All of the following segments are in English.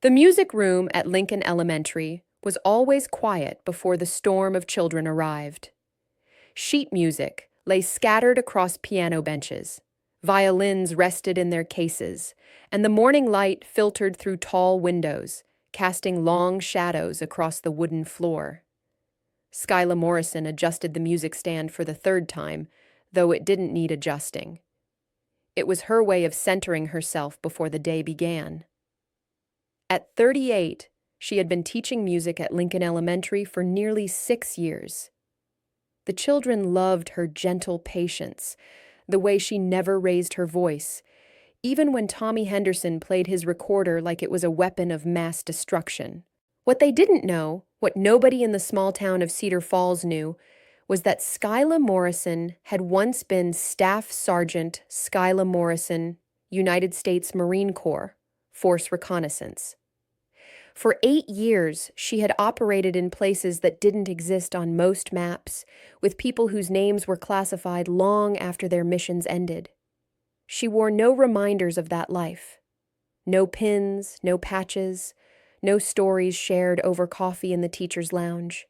The music room at Lincoln Elementary was always quiet before the storm of children arrived. Sheet music lay scattered across piano benches, violins rested in their cases, and the morning light filtered through tall windows, casting long shadows across the wooden floor. Skyla Morrison adjusted the music stand for the third time, though it didn't need adjusting. It was her way of centering herself before the day began. At 38, she had been teaching music at Lincoln Elementary for nearly 6 years. The children loved her gentle patience, the way she never raised her voice, even when Tommy Henderson played his recorder like it was a weapon of mass destruction. What they didn't know, what nobody in the small town of Cedar Falls knew, was that Skyla Morrison had once been Staff Sergeant Skyla Morrison, United States Marine Corps, Force Reconnaissance. For 8 years, she had operated in places that didn't exist on most maps, with people whose names were classified long after their missions ended. She wore no reminders of that life. No pins, no patches, no stories shared over coffee in the teacher's lounge.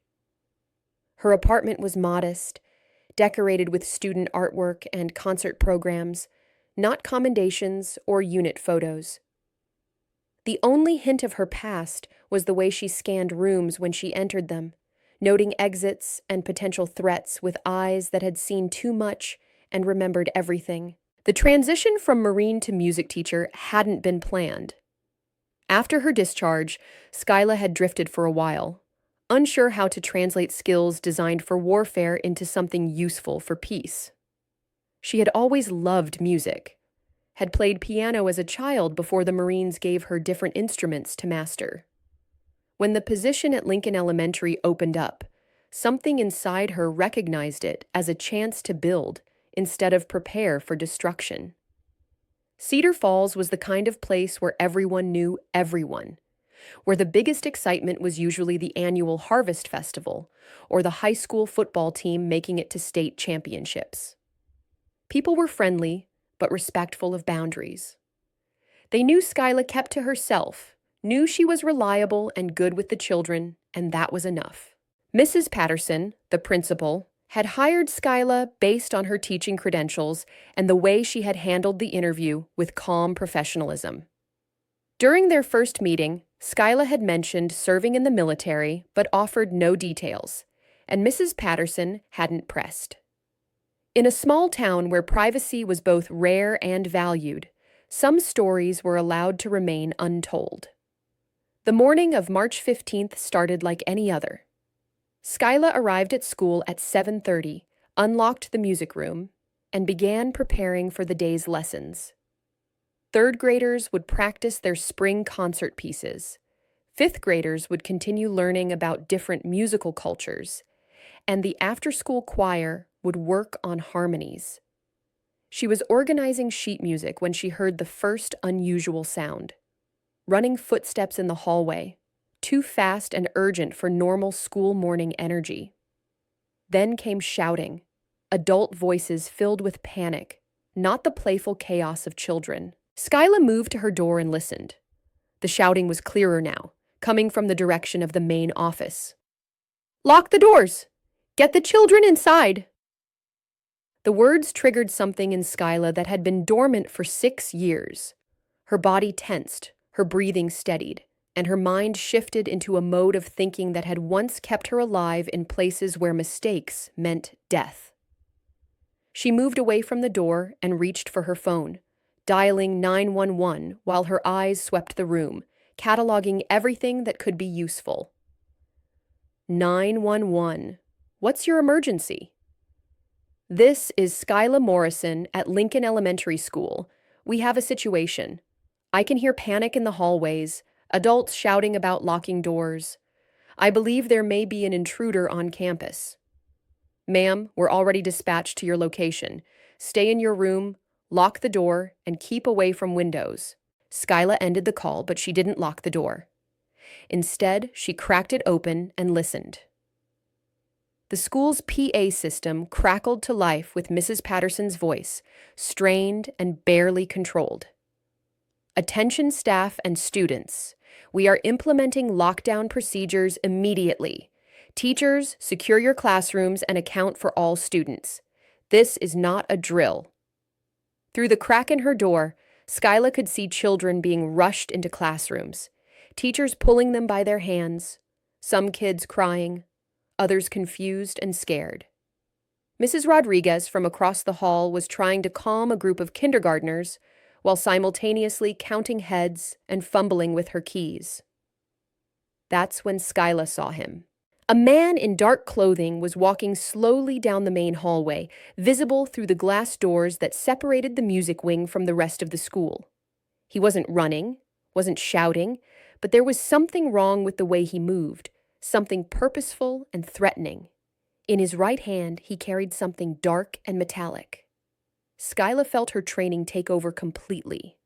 Her apartment was modest, decorated with student artwork and concert programs, not commendations or unit photos. The only hint of her past was the way she scanned rooms when she entered them, noting exits and potential threats with eyes that had seen too much and remembered everything. The transition from Marine to music teacher hadn't been planned. After her discharge, Skyla had drifted for a while, unsure how to translate skills designed for warfare into something useful for peace. She had always loved music, had played piano as a child before the Marines gave her different instruments to master. When the position at Lincoln Elementary opened up, something inside her recognized it as a chance to build instead of prepare for destruction. Cedar Falls was the kind of place where everyone knew everyone, where the biggest excitement was usually the annual Harvest Festival or the high school football team making it to state championships. People were friendly, but respectful of boundaries. They knew Skyla kept to herself, knew she was reliable and good with the children, and that was enough. Mrs. Patterson, the principal, had hired Skyla based on her teaching credentials and the way she had handled the interview with calm professionalism. During their first meeting, Skyla had mentioned serving in the military but offered no details, and Mrs. Patterson hadn't pressed. In a small town where privacy was both rare and valued, some stories were allowed to remain untold. The morning of March 15th started like any other. Skyla arrived at school at 7:30, unlocked the music room, and began preparing for the day's lessons. Third graders would practice their spring concert pieces. Fifth graders would continue learning about different musical cultures, and the after-school choir would work on harmonies. She was organizing sheet music when she heard the first unusual sound. Running footsteps in the hallway, too fast and urgent for normal school morning energy. Then came shouting, adult voices filled with panic, not the playful chaos of children. Skyla moved to her door and listened. The shouting was clearer now, coming from the direction of the main office. "Lock the doors! Get the children inside!" The words triggered something in Skyla that had been dormant for 6 years. Her body tensed, her breathing steadied, and her mind shifted into a mode of thinking that had once kept her alive in places where mistakes meant death. She moved away from the door and reached for her phone, dialing 911 while her eyes swept the room, cataloging everything that could be useful. 911. What's your emergency? This is Skyla Morrison at Lincoln Elementary School. We have a situation. I can hear panic in the hallways, adults shouting about locking doors. I believe there may be an intruder on campus. Ma'am, we're already dispatched to your location. Stay in your room, lock the door, and keep away from windows. Skyla ended the call, but she didn't lock the door. Instead, she cracked it open and listened. The school's PA system crackled to life with Mrs. Patterson's voice, strained and barely controlled. "Attention staff and students. We are implementing lockdown procedures immediately. Teachers, secure your classrooms and account for all students. This is not a drill. Through the crack in her door, Skyla could see children being rushed into classrooms, teachers pulling them by their hands, some kids crying, others confused and scared. Mrs. Rodriguez from across the hall was trying to calm a group of kindergartners while simultaneously counting heads and fumbling with her keys. That's when Skyla saw him. A man in dark clothing was walking slowly down the main hallway, visible through the glass doors that separated the music wing from the rest of the school. He wasn't running, wasn't shouting, but there was something wrong with the way he moved, something purposeful and threatening. In his right hand, he carried something dark and metallic. Skyla felt her training take over completely.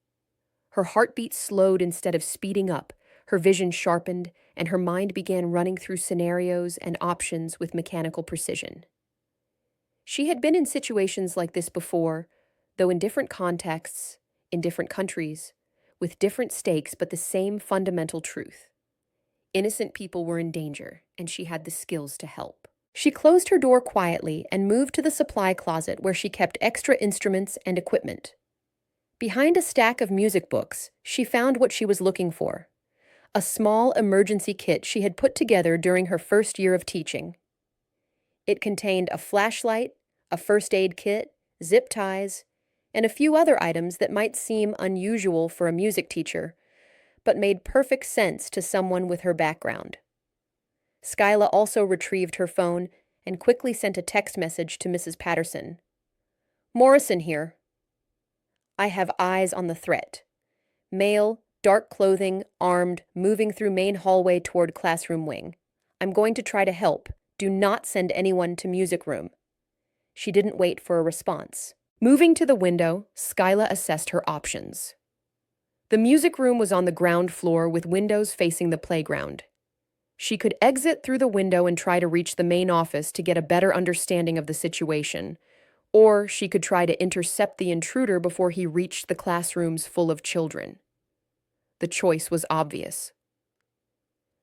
Her heartbeat slowed instead of speeding up, her vision sharpened, and her mind began running through scenarios and options with mechanical precision. She had been in situations like this before, though in different contexts, in different countries, with different stakes but the same fundamental truth. Innocent people were in danger, and she had the skills to help. She closed her door quietly and moved to the supply closet where she kept extra instruments and equipment. Behind a stack of music books, she found what she was looking for: a small emergency kit she had put together during her first year of teaching. It contained a flashlight, a first aid kit, zip ties, and a few other items that might seem unusual for a music teacher, but made perfect sense to someone with her background. Skyla also retrieved her phone and quickly sent a text message to Mrs. Patterson. "Morrison here. I have eyes on the threat. Male, dark clothing, armed, moving through main hallway toward classroom wing. I'm going to try to help. Do not send anyone to music room." She didn't wait for a response. Moving to the window, Skyla assessed her options. The music room was on the ground floor with windows facing the playground. She could exit through the window and try to reach the main office to get a better understanding of the situation, or she could try to intercept the intruder before he reached the classrooms full of children. The choice was obvious.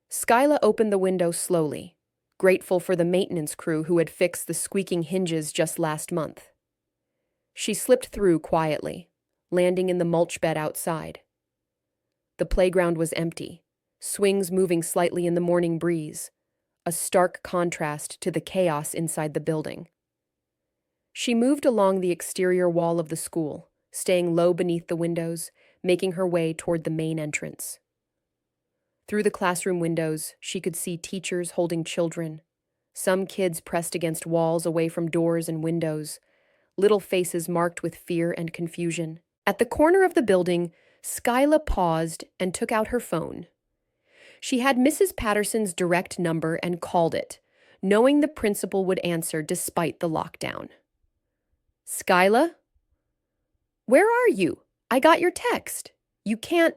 Skyla opened the window slowly, grateful for the maintenance crew who had fixed the squeaking hinges just last month. She slipped through quietly, landing in the mulch bed outside. The playground was empty, swings moving slightly in the morning breeze, a stark contrast to the chaos inside the building. She moved along the exterior wall of the school, staying low beneath the windows, making her way toward the main entrance. Through the classroom windows, she could see teachers holding children, some kids pressed against walls away from doors and windows, little faces marked with fear and confusion. At the corner of the building, Skyla paused and took out her phone. She had Mrs. Patterson's direct number and called it, knowing the principal would answer despite the lockdown. "Skyla? Where are you? I got your text. You can't—"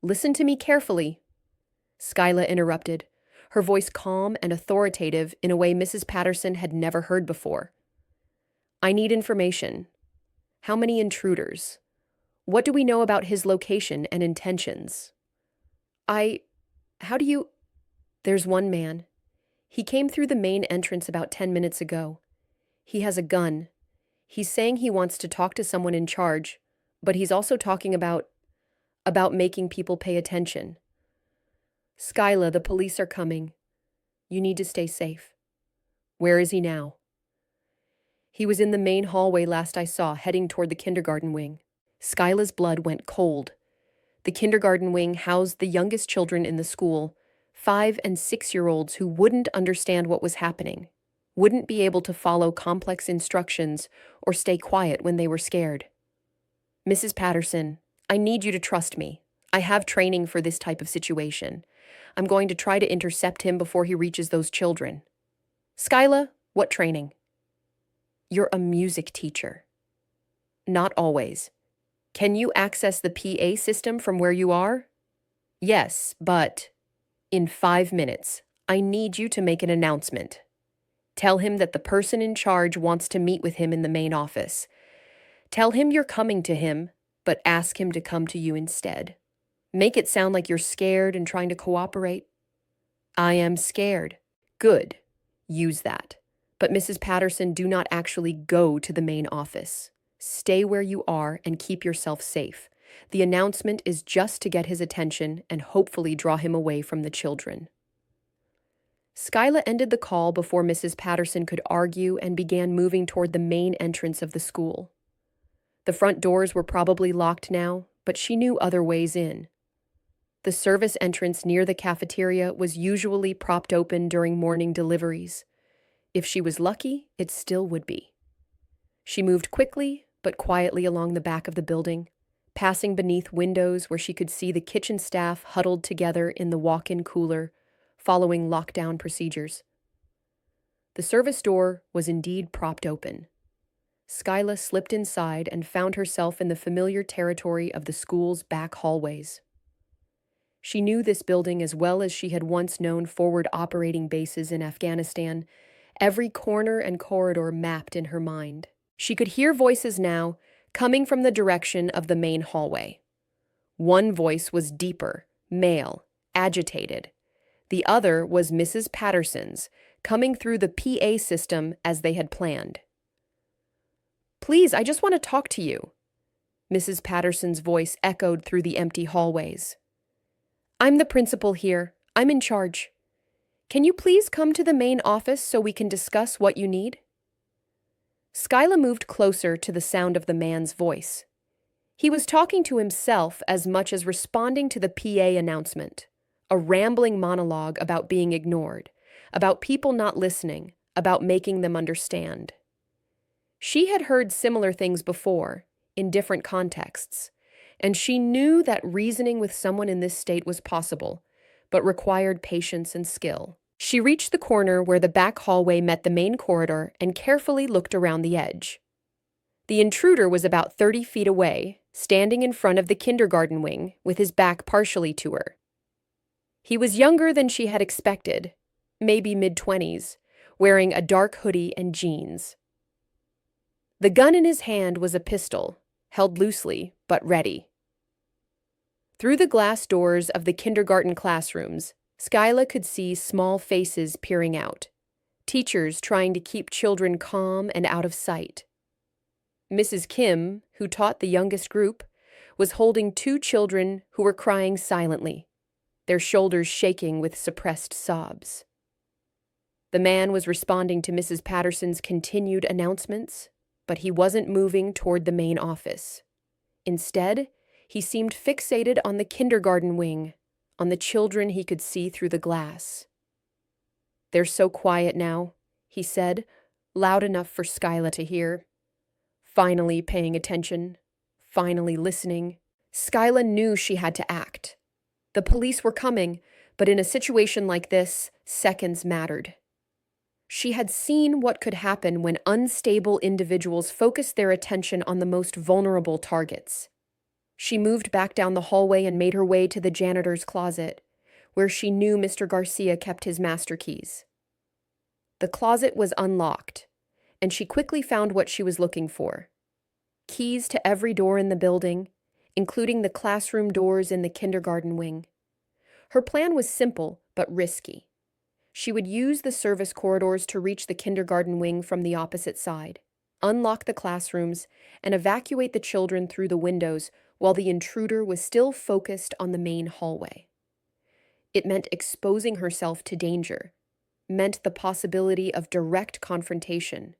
"Listen to me carefully," Skyla interrupted, her voice calm and authoritative in a way Mrs. Patterson had never heard before. "I need information. How many intruders? What do we know about his location and intentions?" How do you— "There's one man. He came through the main entrance about 10 minutes ago. He has a gun. He's saying he wants to talk to someone in charge, but he's also talking about making people pay attention. Skyla, the police are coming. You need to stay safe." "Where is he now?" "He was in the main hallway last I saw, heading toward the kindergarten wing." Skyla's blood went cold. The kindergarten wing housed the youngest children in the school, 5- and 6-year-olds who wouldn't understand what was happening, wouldn't be able to follow complex instructions or stay quiet when they were scared. "Mrs. Patterson, I need you to trust me. I have training for this type of situation. I'm going to try to intercept him before he reaches those children." "Skyla, what training?" "You're a music teacher." "Not always. Can you access the PA system from where you are?" "Yes, but in 5 minutes, I need you to make an announcement. Tell him that the person in charge wants to meet with him in the main office. Tell him you're coming to him, but ask him to come to you instead. Make it sound like you're scared and trying to cooperate. I am scared. Good. Use that. But Mrs. Patterson, do not actually go to the main office. Stay where you are and keep yourself safe. The announcement is just to get his attention and hopefully draw him away from the children. Skyla ended the call before Mrs. Patterson could argue and began moving toward the main entrance of the school. The front doors were probably locked now, but she knew other ways in. The service entrance near the cafeteria was usually propped open during morning deliveries. If she was lucky, it still would be. She moved quickly but quietly along the back of the building, passing beneath windows where she could see the kitchen staff huddled together in the walk-in cooler, following lockdown procedures. The service door was indeed propped open. Skyla slipped inside and found herself in the familiar territory of the school's back hallways. She knew this building as well as she had once known forward operating bases in Afghanistan, every corner and corridor mapped in her mind. She could hear voices now, coming from the direction of the main hallway. One voice was deeper, male, agitated. The other was Mrs. Patterson's, coming through the PA system as they had planned. "Please, I just want to talk to you." Mrs. Patterson's voice echoed through the empty hallways. "I'm the principal here. I'm in charge. Can you please come to the main office so we can discuss what you need?" Skyla moved closer to the sound of the man's voice. He was talking to himself as much as responding to the PA announcement, a rambling monologue about being ignored, about people not listening, about making them understand. She had heard similar things before, in different contexts, and she knew that reasoning with someone in this state was possible, but required patience and skill. She reached the corner where the back hallway met the main corridor and carefully looked around the edge. The intruder was about 30 feet away, standing in front of the kindergarten wing with his back partially to her. He was younger than she had expected, maybe mid-20s, wearing a dark hoodie and jeans. The gun in his hand was a pistol, held loosely but ready. Through the glass doors of the kindergarten classrooms, Skyla could see small faces peering out, teachers trying to keep children calm and out of sight. Mrs. Kim, who taught the youngest group, was holding two children who were crying silently, their shoulders shaking with suppressed sobs. The man was responding to Mrs. Patterson's continued announcements, but he wasn't moving toward the main office. Instead, he seemed fixated on the kindergarten wing, on the children he could see through the glass. "They're so quiet now," he said, loud enough for Skyla to hear. Finally paying attention, finally listening. Skyla knew she had to act. The police were coming, but in a situation like this, seconds mattered. She had seen what could happen when unstable individuals focused their attention on the most vulnerable targets. She moved back down the hallway and made her way to the janitor's closet, where she knew Mr. Garcia kept his master keys. The closet was unlocked, and she quickly found what she was looking for. Keys to every door in the building, including the classroom doors in the kindergarten wing. Her plan was simple but risky. She would use the service corridors to reach the kindergarten wing from the opposite side, unlock the classrooms, and evacuate the children through the windows while the intruder was still focused on the main hallway. It meant exposing herself to danger, meant the possibility of direct confrontation.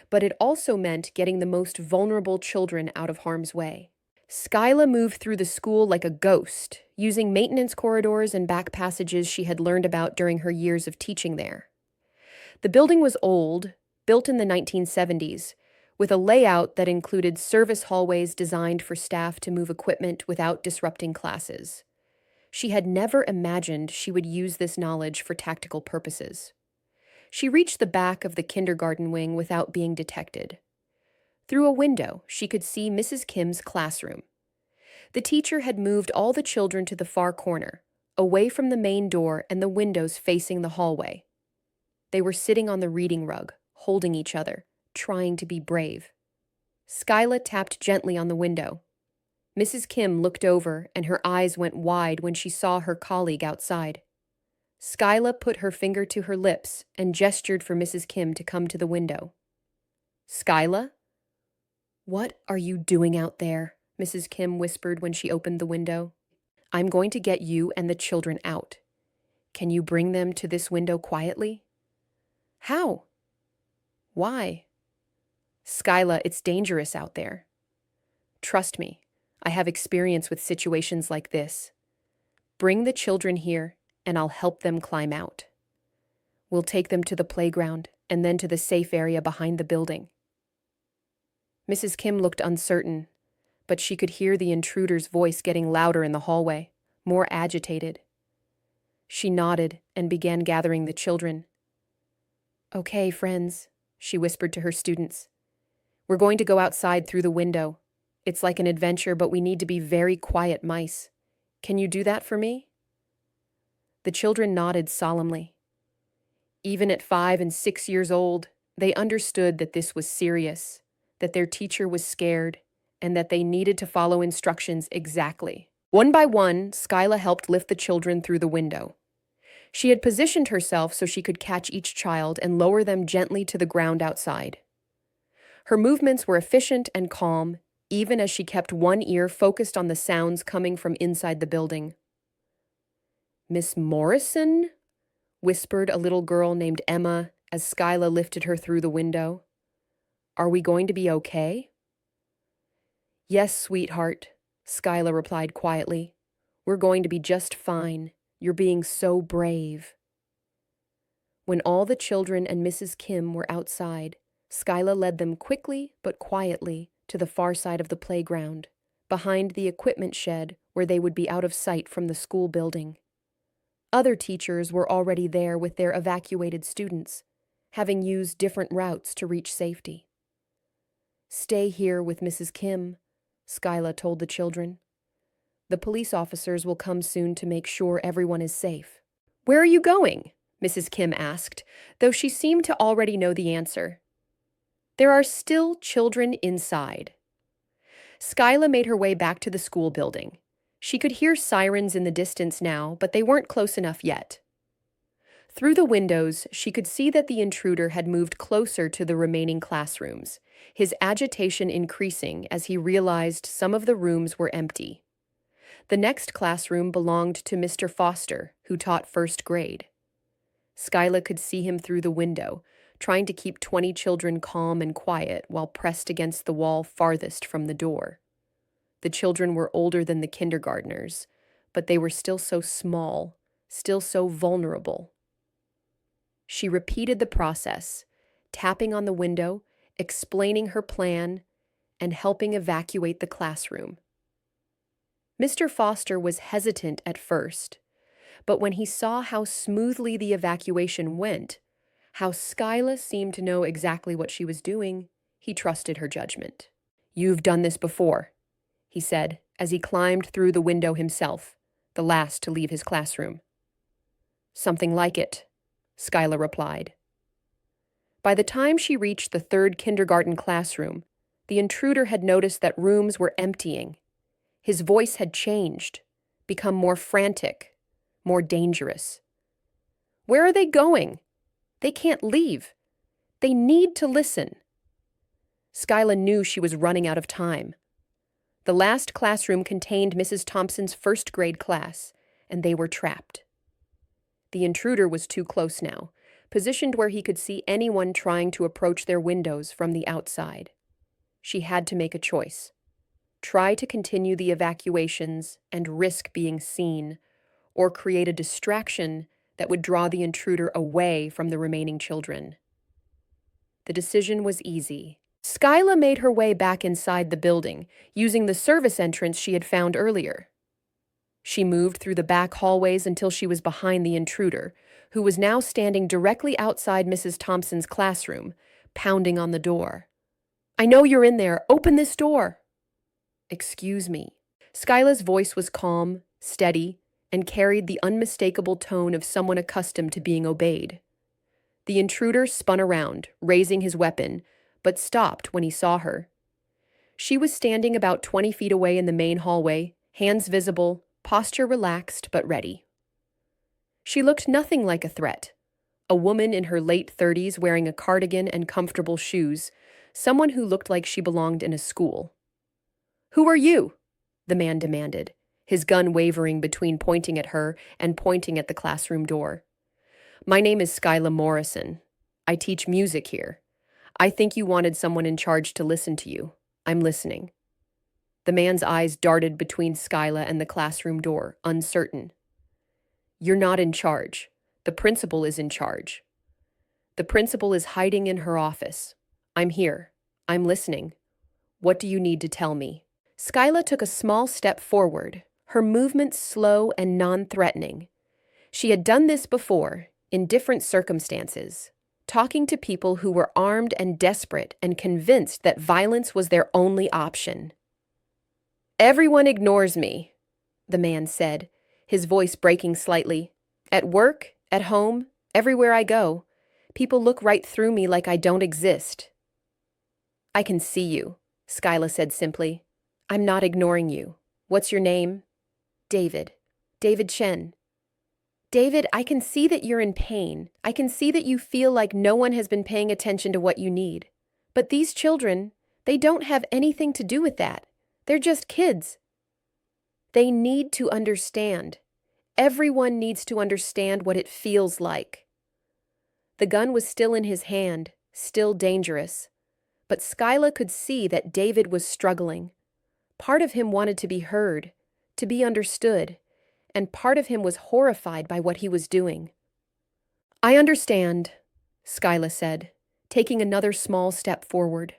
But it also meant getting the most vulnerable children out of harm's way. Skyla moved through the school like a ghost, using maintenance corridors and back passages she had learned about during her years of teaching there. The building was old, built in the 1970s, with a layout that included service hallways designed for staff to move equipment without disrupting classes. She had never imagined she would use this knowledge for tactical purposes. She reached the back of the kindergarten wing without being detected. Through a window, she could see Mrs. Kim's classroom. The teacher had moved all the children to the far corner, away from the main door and the windows facing the hallway. They were sitting on the reading rug, holding each other, trying to be brave. Skyla tapped gently on the window. Mrs. Kim looked over, and her eyes went wide when she saw her colleague outside. Skyla put her finger to her lips and gestured for Mrs. Kim to come to the window. Skyla? What are you doing out there? Mrs. Kim whispered when she opened the window. I'm going to get you and the children out. Can you bring them to this window quietly? How? Why? Skyla, it's dangerous out there. Trust me, I have experience with situations like this. Bring the children here, and I'll help them climb out. We'll take them to the playground and then to the safe area behind the building. Mrs. Kim looked uncertain, but she could hear the intruder's voice getting louder in the hallway, more agitated. She nodded and began gathering the children. Okay, friends, she whispered to her students. We're going to go outside through the window. It's like an adventure, but we need to be very quiet mice. Can you do that for me? The children nodded solemnly. Even at 5 and 6 years old, they understood that this was serious, that their teacher was scared, and that they needed to follow instructions exactly. One by one, Skyla helped lift the children through the window. She had positioned herself so she could catch each child and lower them gently to the ground outside. Her movements were efficient and calm, even as she kept one ear focused on the sounds coming from inside the building. Miss Morrison? Whispered a little girl named Emma as Skyla lifted her through the window. Are we going to be okay? Yes, sweetheart, Skyla replied quietly. We're going to be just fine. You're being so brave. When all the children and Mrs. Kim were outside, Skyla led them quickly but quietly to the far side of the playground, behind the equipment shed where they would be out of sight from the school building. Other teachers were already there with their evacuated students, having used different routes to reach safety. Stay here with Mrs. Kim, Skyla told the children. The police officers will come soon to make sure everyone is safe. Where are you going? Mrs. Kim asked, though she seemed to already know the answer. There are still children inside. Skyla made her way back to the school building. She could hear sirens in the distance now, but they weren't close enough yet. Through the windows, she could see that the intruder had moved closer to the remaining classrooms, his agitation increasing as he realized some of the rooms were empty. The next classroom belonged to Mr. Foster, who taught first grade. Skyla could see him through the window, trying to keep 20 children calm and quiet while pressed against the wall farthest from the door. The children were older than the kindergartners, but they were still so small, still so vulnerable. She repeated the process, tapping on the window, explaining her plan, and helping evacuate the classroom. Mr. Foster was hesitant at first, but when he saw how smoothly the evacuation went, how Skyla seemed to know exactly what she was doing, he trusted her judgment. You've done this before, he said as he climbed through the window himself, the last to leave his classroom. Something like it, Skyla replied. By the time she reached the third kindergarten classroom, the intruder had noticed that rooms were emptying. His voice had changed, become more frantic, more dangerous. Where are they going? They can't leave. They need to listen. Skyla knew she was running out of time. The last classroom contained Mrs. Thompson's first grade class, and they were trapped. The intruder was too close now, positioned where he could see anyone trying to approach their windows from the outside. She had to make a choice. Try to continue the evacuations and risk being seen, or create a distraction that would draw the intruder away from the remaining children. The decision was easy. Skyla made her way back inside the building, using the service entrance she had found earlier. She moved through the back hallways until she was behind the intruder, who was now standing directly outside Mrs. Thompson's classroom, pounding on the door. I know you're in there. Open this door. Excuse me. Skyla's voice was calm, steady, and carried the unmistakable tone of someone accustomed to being obeyed. The intruder spun around, raising his weapon, but stopped when he saw her. She was standing about 20 feet away in the main hallway, hands visible, posture relaxed but ready. She looked nothing like a threat. A woman in her late 30s wearing a cardigan and comfortable shoes, someone who looked like she belonged in a school. "Who are you?" the man demanded, his gun wavering between pointing at her and pointing at the classroom door. "My name is Skyla Morrison. I teach music here. I think you wanted someone in charge to listen to you. I'm listening." The man's eyes darted between Skyla and the classroom door, uncertain. "You're not in charge. The principal is in charge. The principal is hiding in her office. I'm here. I'm listening. What do you need to tell me?" Skyla took a small step forward, her movements slow and non-threatening. She had done this before, in different circumstances, talking to people who were armed and desperate and convinced that violence was their only option. "Everyone ignores me," the man said, his voice breaking slightly. "At work, at home, everywhere I go, people look right through me like I don't exist." "I can see you," Skyla said simply. "I'm not ignoring you. What's your name?" "David. David Chen." "David, I can see that you're in pain. I can see that you feel like no one has been paying attention to what you need. But these children, they don't have anything to do with that. They're just kids. They need to understand. Everyone needs to understand what it feels like." The gun was still in his hand, still dangerous. But Skyla could see that David was struggling. Part of him wanted to be heard, to be understood, and part of him was horrified by what he was doing. "I understand," Skyla said, taking another small step forward.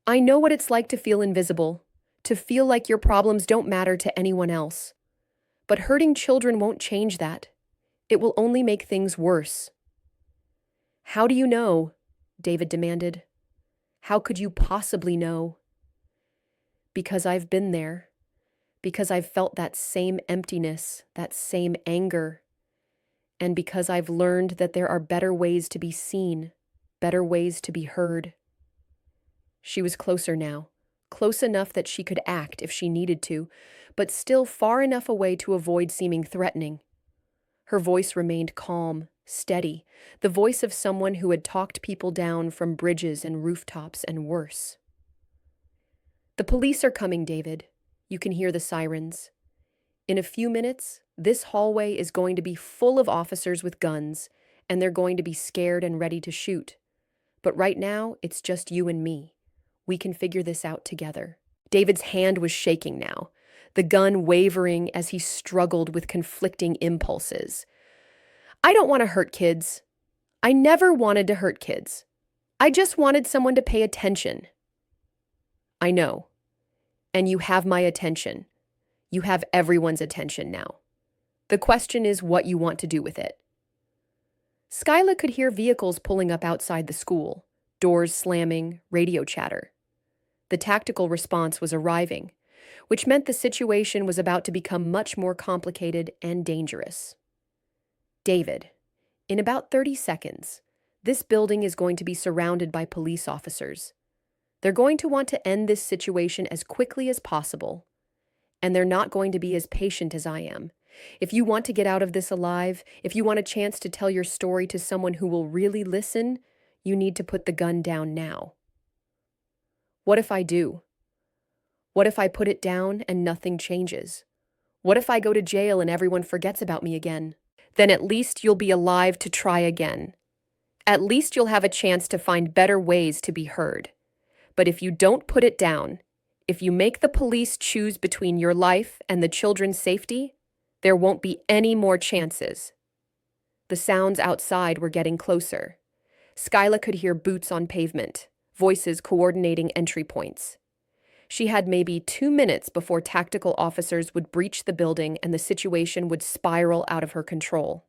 "I know what it's like to feel invisible, to feel like your problems don't matter to anyone else. But hurting children won't change that. It will only make things worse." "How do you know?" David demanded. "How could you possibly know?" "Because I've been there. Because I've felt that same emptiness, that same anger. And because I've learned that there are better ways to be seen, better ways to be heard." She was closer now, close enough that she could act if she needed to, but still far enough away to avoid seeming threatening. Her voice remained calm, steady, the voice of someone who had talked people down from bridges and rooftops and worse. "The police are coming, David. You can hear the sirens. In a few minutes, this hallway is going to be full of officers with guns, and they're going to be scared and ready to shoot. But right now, it's just you and me. We can figure this out together." David's hand was shaking now, the gun wavering as he struggled with conflicting impulses. "I don't want to hurt kids. I never wanted to hurt kids. I just wanted someone to pay attention." "I know. And you have my attention. You have everyone's attention now. The question is what you want to do with it." Skyla could hear vehicles pulling up outside the school, doors slamming, radio chatter. The tactical response was arriving, which meant the situation was about to become much more complicated and dangerous. "David, in about 30 seconds, this building is going to be surrounded by police officers. They're going to want to end this situation as quickly as possible, and they're not going to be as patient as I am. If you want to get out of this alive, if you want a chance to tell your story to someone who will really listen, you need to put the gun down now." "What if I do? What if I put it down and nothing changes? What if I go to jail and everyone forgets about me again?" "Then at least you'll be alive to try again. At least you'll have a chance to find better ways to be heard. But if you don't put it down, if you make the police choose between your life and the children's safety, there won't be any more chances." The sounds outside were getting closer. Skyla could hear boots on pavement, voices coordinating entry points. She had maybe 2 minutes before tactical officers would breach the building and the situation would spiral out of her control.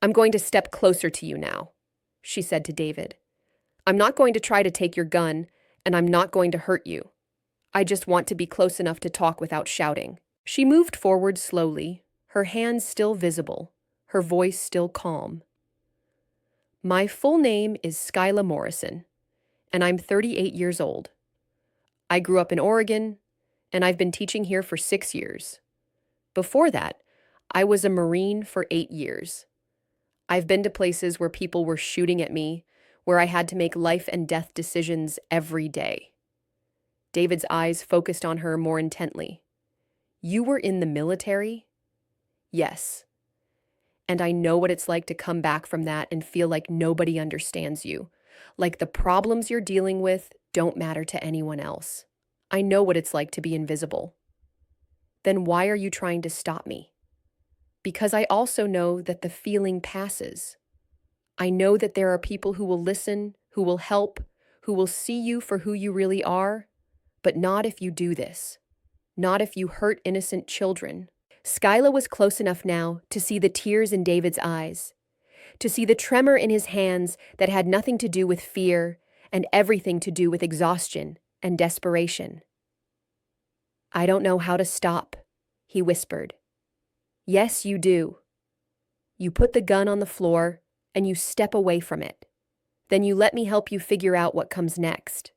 "I'm going to step closer to you now," she said to David. "I'm not going to try to take your gun, and I'm not going to hurt you. I just want to be close enough to talk without shouting." She moved forward slowly, her hands still visible, her voice still calm. "My full name is Skyla Morrison, and I'm 38 years old. I grew up in Oregon, and I've been teaching here for 6 years. Before that, I was a Marine for 8 years. I've been to places where people were shooting at me, where I had to make life and death decisions every day. David's eyes focused on her more intently. You were in the military? Yes. And I know what it's like to come back from that and feel like nobody understands you, like the problems you're dealing with don't matter to anyone else. I know what it's like to be invisible. Then why are you trying to stop me? Because I also know that the feeling passes. I know that there are people who will listen, who will help, who will see you for who you really are, but not if you do this. Not if you hurt innocent children. Skyla was close enough now to see the tears in David's eyes, to see the tremor in his hands that had nothing to do with fear and everything to do with exhaustion and desperation. I don't know how to stop, he whispered. Yes, you do. You put the gun on the floor and you step away from it. Then you let me help you figure out what comes next.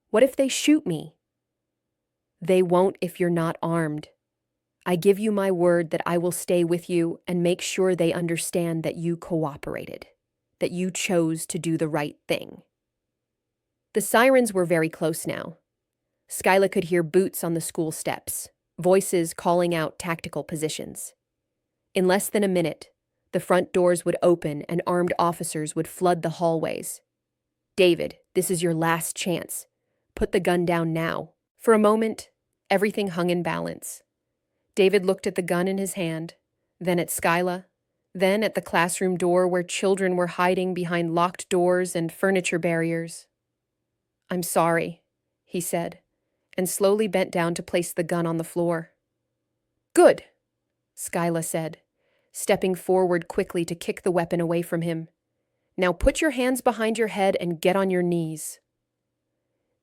What if they shoot me? They won't if you're not armed. I give you my word that I will stay with you and make sure they understand that you cooperated, that you chose to do the right thing. The sirens were very close now. Skyla could hear boots on the school steps, voices calling out tactical positions. In less than a minute, the front doors would open and armed officers would flood the hallways. David, this is your last chance. Put the gun down now. For a moment, everything hung in balance. David looked at the gun in his hand, then at Skyla, then at the classroom door where children were hiding behind locked doors and furniture barriers. I'm sorry, he said, and slowly bent down to place the gun on the floor. Good, Skyla said, stepping forward quickly to kick the weapon away from him. Now put your hands behind your head and get on your knees.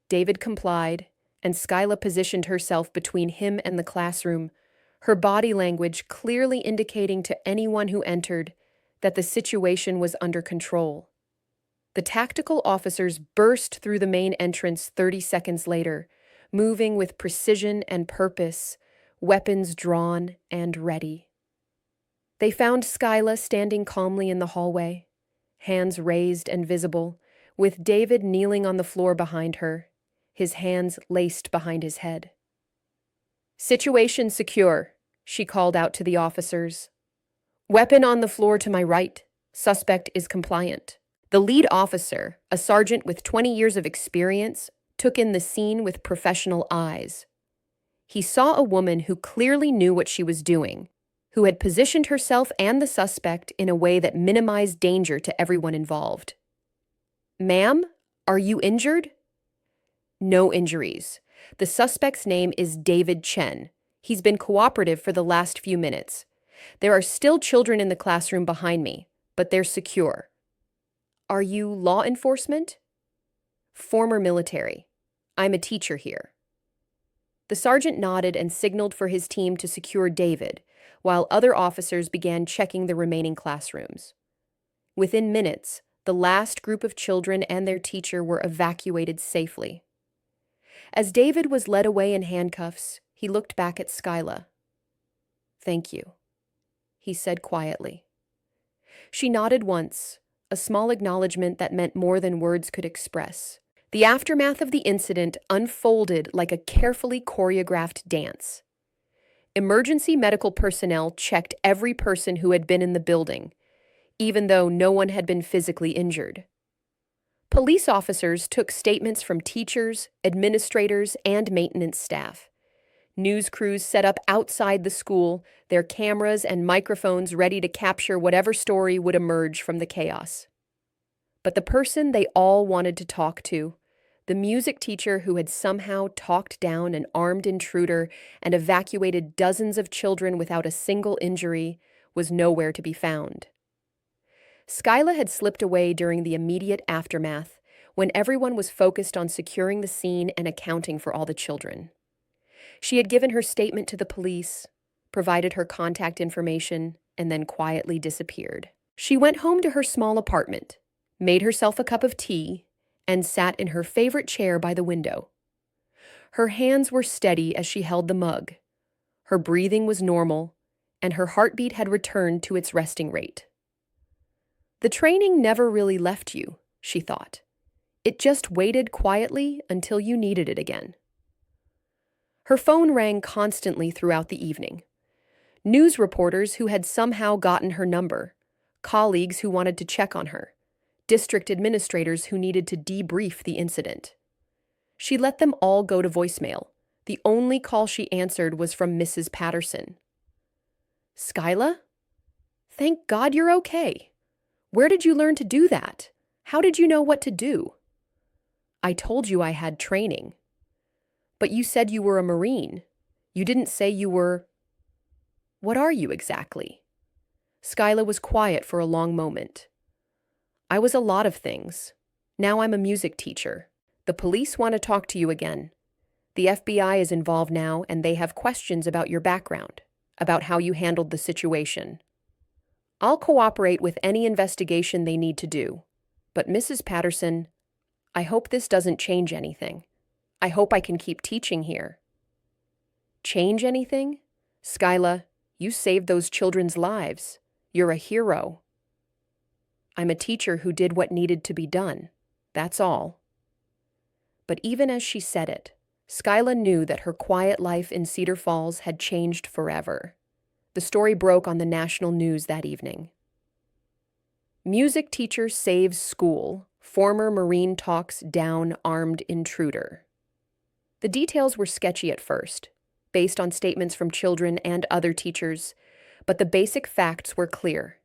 David complied, and Skyla positioned herself between him and the classroom, her body language clearly indicating to anyone who entered that the situation was under control. The tactical officers burst through the main entrance 30 seconds later, moving with precision and purpose, weapons drawn and ready. They found Skyla standing calmly in the hallway, hands raised and visible, with David kneeling on the floor behind her, his hands laced behind his head. Situation secure, she called out to the officers. Weapon on the floor to my right. Suspect is compliant. The lead officer, a sergeant with 20 years of experience, took in the scene with professional eyes. He saw a woman who clearly knew what she was doing, who had positioned herself and the suspect in a way that minimized danger to everyone involved. Ma'am, are you injured? No injuries. The suspect's name is David Chen. He's been cooperative for the last few minutes. There are still children in the classroom behind me, but they're secure. Are you law enforcement? Former military. I'm a teacher here. The sergeant nodded and signaled for his team to secure David, while other officers began checking the remaining classrooms. Within minutes, the last group of children and their teacher were evacuated safely. As David was led away in handcuffs, he looked back at Skyla. Thank you, he said quietly. She nodded once, a small acknowledgement that meant more than words could express. The aftermath of the incident unfolded like a carefully choreographed dance. Emergency medical personnel checked every person who had been in the building, even though no one had been physically injured. Police officers took statements from teachers, administrators, and maintenance staff. News crews set up outside the school, their cameras and microphones ready to capture whatever story would emerge from the chaos. But the person they all wanted to talk to, the music teacher who had somehow talked down an armed intruder and evacuated dozens of children without a single injury, was nowhere to be found. Skyla had slipped away during the immediate aftermath, when everyone was focused on securing the scene and accounting for all the children. She had given her statement to the police, provided her contact information, and then quietly disappeared. She went home to her small apartment, made herself a cup of tea, and sat in her favorite chair by the window. Her hands were steady as she held the mug. Her breathing was normal, and her heartbeat had returned to its resting rate. The training never really left you, she thought. It just waited quietly until you needed it again. Her phone rang constantly throughout the evening. News reporters who had somehow gotten her number, colleagues who wanted to check on her, district administrators who needed to debrief the incident. She let them all go to voicemail. The only call she answered was from Mrs. Patterson. "Skyla? Thank God you're okay. Where did you learn to do that? How did you know what to do?" "I told you I had training." "But you said you were a Marine. You didn't say you were—" "What are you exactly?" Skyla was quiet for a long moment. "I was a lot of things. Now I'm a music teacher. The police want to talk to you again. The FBI is involved now, and they have questions about your background, about how you handled the situation. I'll cooperate with any investigation they need to do. But Mrs. Patterson, I hope this doesn't change anything. I hope I can keep teaching here." "Change anything? Skyla, you saved those children's lives. You're a hero." "I'm a teacher who did what needed to be done. That's all." But even as she said it, Skyla knew that her quiet life in Cedar Falls had changed forever. The story broke on the national news that evening. Music teacher saves school. Former Marine talks down armed intruder. The details were sketchy at first, based on statements from children and other teachers, but the basic facts were clear.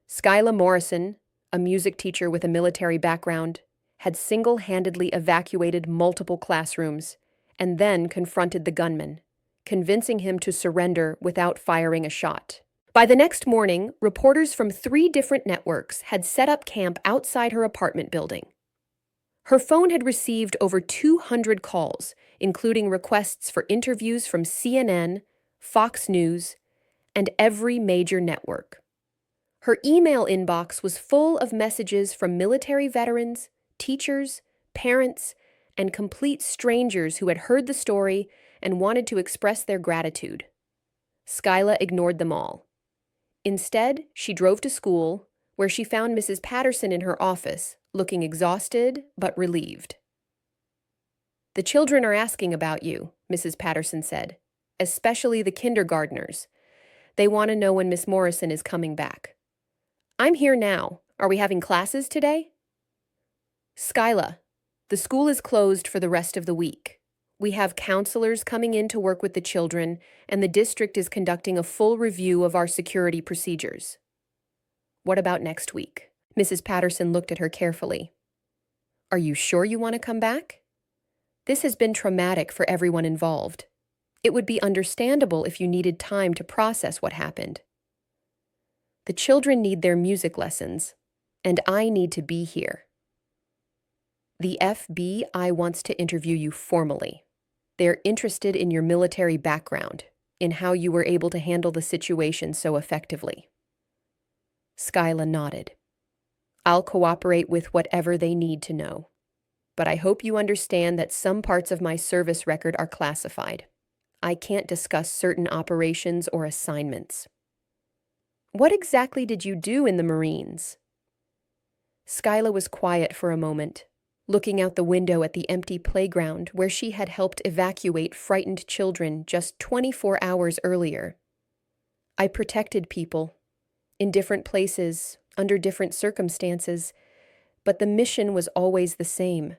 Skyla Morrison, a music teacher with a military background, had single-handedly evacuated multiple classrooms and then confronted the gunman, convincing him to surrender without firing a shot. By the next morning, reporters from 3 different networks had set up camp outside her apartment building. Her phone had received over 200 calls, including requests for interviews from CNN, Fox News, and every major network. Her email inbox was full of messages from military veterans, teachers, parents, and complete strangers who had heard the story and wanted to express their gratitude. Skyla ignored them all. Instead, she drove to school, where she found Mrs. Patterson in her office, looking exhausted but relieved. "The children are asking about you," Mrs. Patterson said, "especially the kindergartners. They want to know when Miss Morrison is coming back." "I'm here now. Are we having classes today?" "Skyla, the school is closed for the rest of the week. We have counselors coming in to work with the children, and the district is conducting a full review of our security procedures." "What about next week?" Mrs. Patterson looked at her carefully. "Are you sure you want to come back? This has been traumatic for everyone involved. It would be understandable if you needed time to process what happened. The children need their music lessons, and I need to be here. The FBI wants to interview you formally. They're interested in your military background, in how you were able to handle the situation so effectively." Skyla nodded. "I'll cooperate with whatever they need to know. But I hope you understand that some parts of my service record are classified. I can't discuss certain operations or assignments." "What exactly did you do in the Marines?" Skyla was quiet for a moment, looking out the window at the empty playground where she had helped evacuate frightened children just 24 hours earlier. "I protected people, in different places, under different circumstances, but the mission was always the same.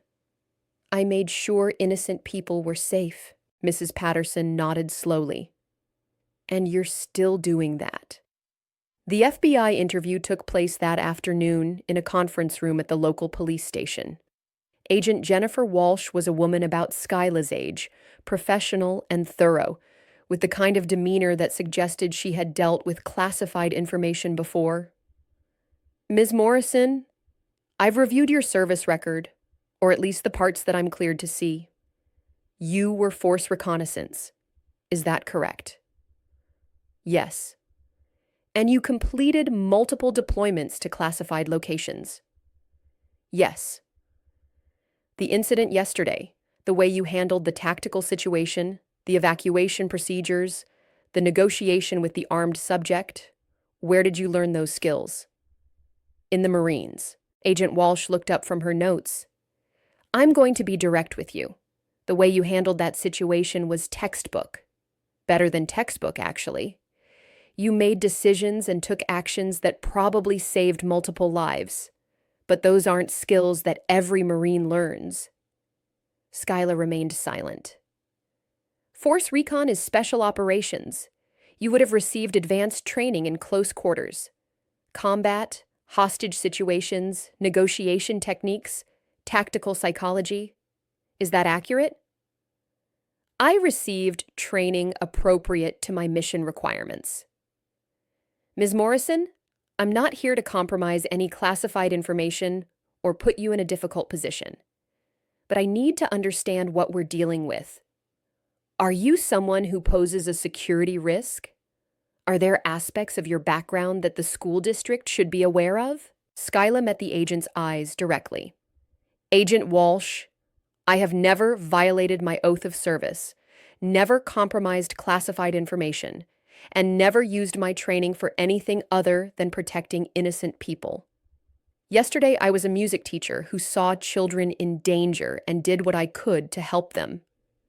I made sure innocent people were safe." Mrs. Patterson nodded slowly. "And you're still doing that." The FBI interview took place that afternoon in a conference room at the local police station. Agent Jennifer Walsh was a woman about Skyla's age, professional and thorough, with the kind of demeanor that suggested she had dealt with classified information before. "Ms. Morrison, I've reviewed your service record, or at least the parts that I'm cleared to see. You were force reconnaissance. Is that correct?" "Yes." "And you completed multiple deployments to classified locations?" "Yes." "The incident yesterday, The way you handled the tactical situation, the evacuation procedures, the negotiation with the armed subject. Where did you learn those skills? In the Marines. Agent Walsh looked up from her notes. I'm going to be direct with you. The way you handled that situation was textbook. Better than textbook, actually. You made decisions and took actions that probably saved multiple lives. But those aren't skills that every Marine learns. Skyla remained silent. Force Recon is special operations. You would have received advanced training in close quarters. Combat, hostage situations, negotiation techniques, tactical psychology. Is that accurate? I received training appropriate to my mission requirements. Ms. Morrison, I'm not here to compromise any classified information or put you in a difficult position. But I need to understand what we're dealing with. Are you someone who poses a security risk? Are there aspects of your background that the school district should be aware of? Skyla met the agent's eyes directly. Agent Walsh, I have never violated my oath of service, never compromised classified information, and never used my training for anything other than protecting innocent people. Yesterday, I was a music teacher who saw children in danger and did what I could to help them.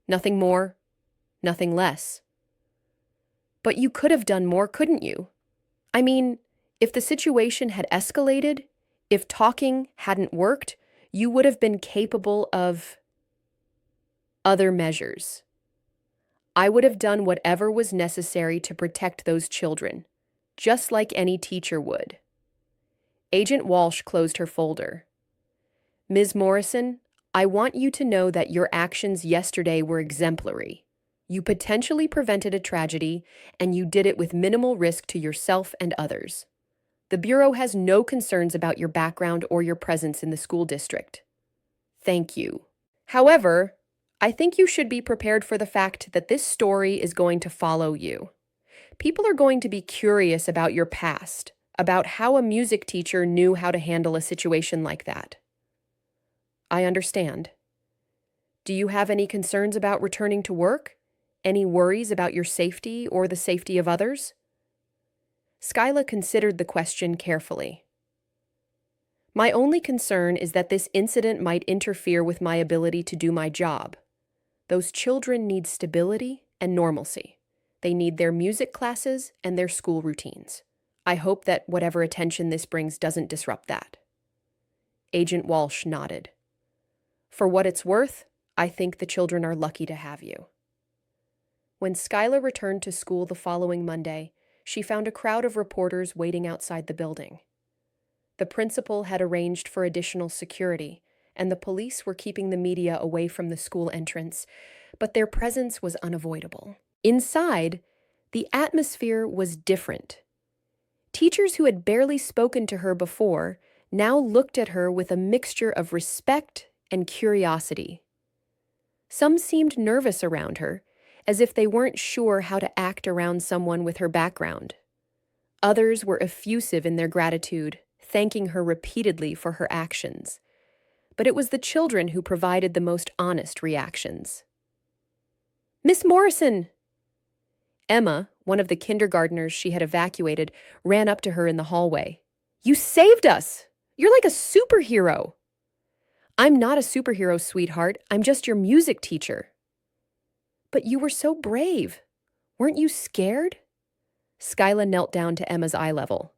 Nothing more, nothing less. But you could have done more, couldn't you? I mean, if the situation had escalated, if talking hadn't worked, you would have been capable of other measures. I would have done whatever was necessary to protect those children, just like any teacher would. Agent Walsh closed her folder. Ms. Morrison, I want you to know that your actions yesterday were exemplary. You potentially prevented a tragedy, and you did it with minimal risk to yourself and others. The Bureau has no concerns about your background or your presence in the school district. Thank you. However, I think you should be prepared for the fact that this story is going to follow you. People are going to be curious about your past, about how a music teacher knew how to handle a situation like that. I understand. Do you have any concerns about returning to work? Any worries about your safety or the safety of others? Skyla considered the question carefully. My only concern is that this incident might interfere with my ability to do my job. Those children need stability and normalcy. They need their music classes and their school routines. I hope that whatever attention this brings doesn't disrupt that. Agent Walsh nodded. For what it's worth, I think the children are lucky to have you. When Skyla returned to school the following Monday, she found a crowd of reporters waiting outside the building. The principal had arranged for additional security, and the police were keeping the media away from the school entrance, but their presence was unavoidable. Inside, the atmosphere was different. Teachers who had barely spoken to her before now looked at her with a mixture of respect and curiosity. Some seemed nervous around her, as if they weren't sure how to act around someone with her background. Others were effusive in their gratitude, thanking her repeatedly for her actions. But it was the children who provided the most honest reactions. Miss Morrison! Emma, one of the kindergartners she had evacuated, ran up to her in the hallway. You saved us! You're like a superhero! I'm not a superhero, sweetheart. I'm just your music teacher. But you were so brave. Weren't you scared? Skyla knelt down to Emma's eye level.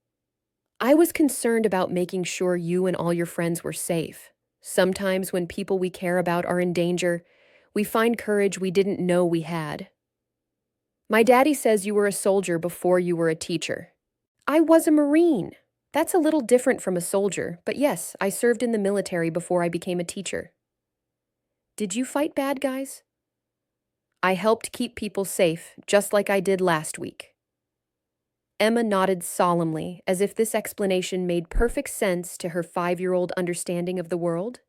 I was concerned about making sure you and all your friends were safe. Sometimes when people we care about are in danger, we find courage we didn't know we had. My daddy says you were a soldier before you were a teacher. I was a Marine. That's a little different from a soldier, but yes, I served in the military before I became a teacher. Did you fight bad guys? I helped keep people safe, just like I did last week. Emma nodded solemnly, as if this explanation made perfect sense to her 5-year-old understanding of the world.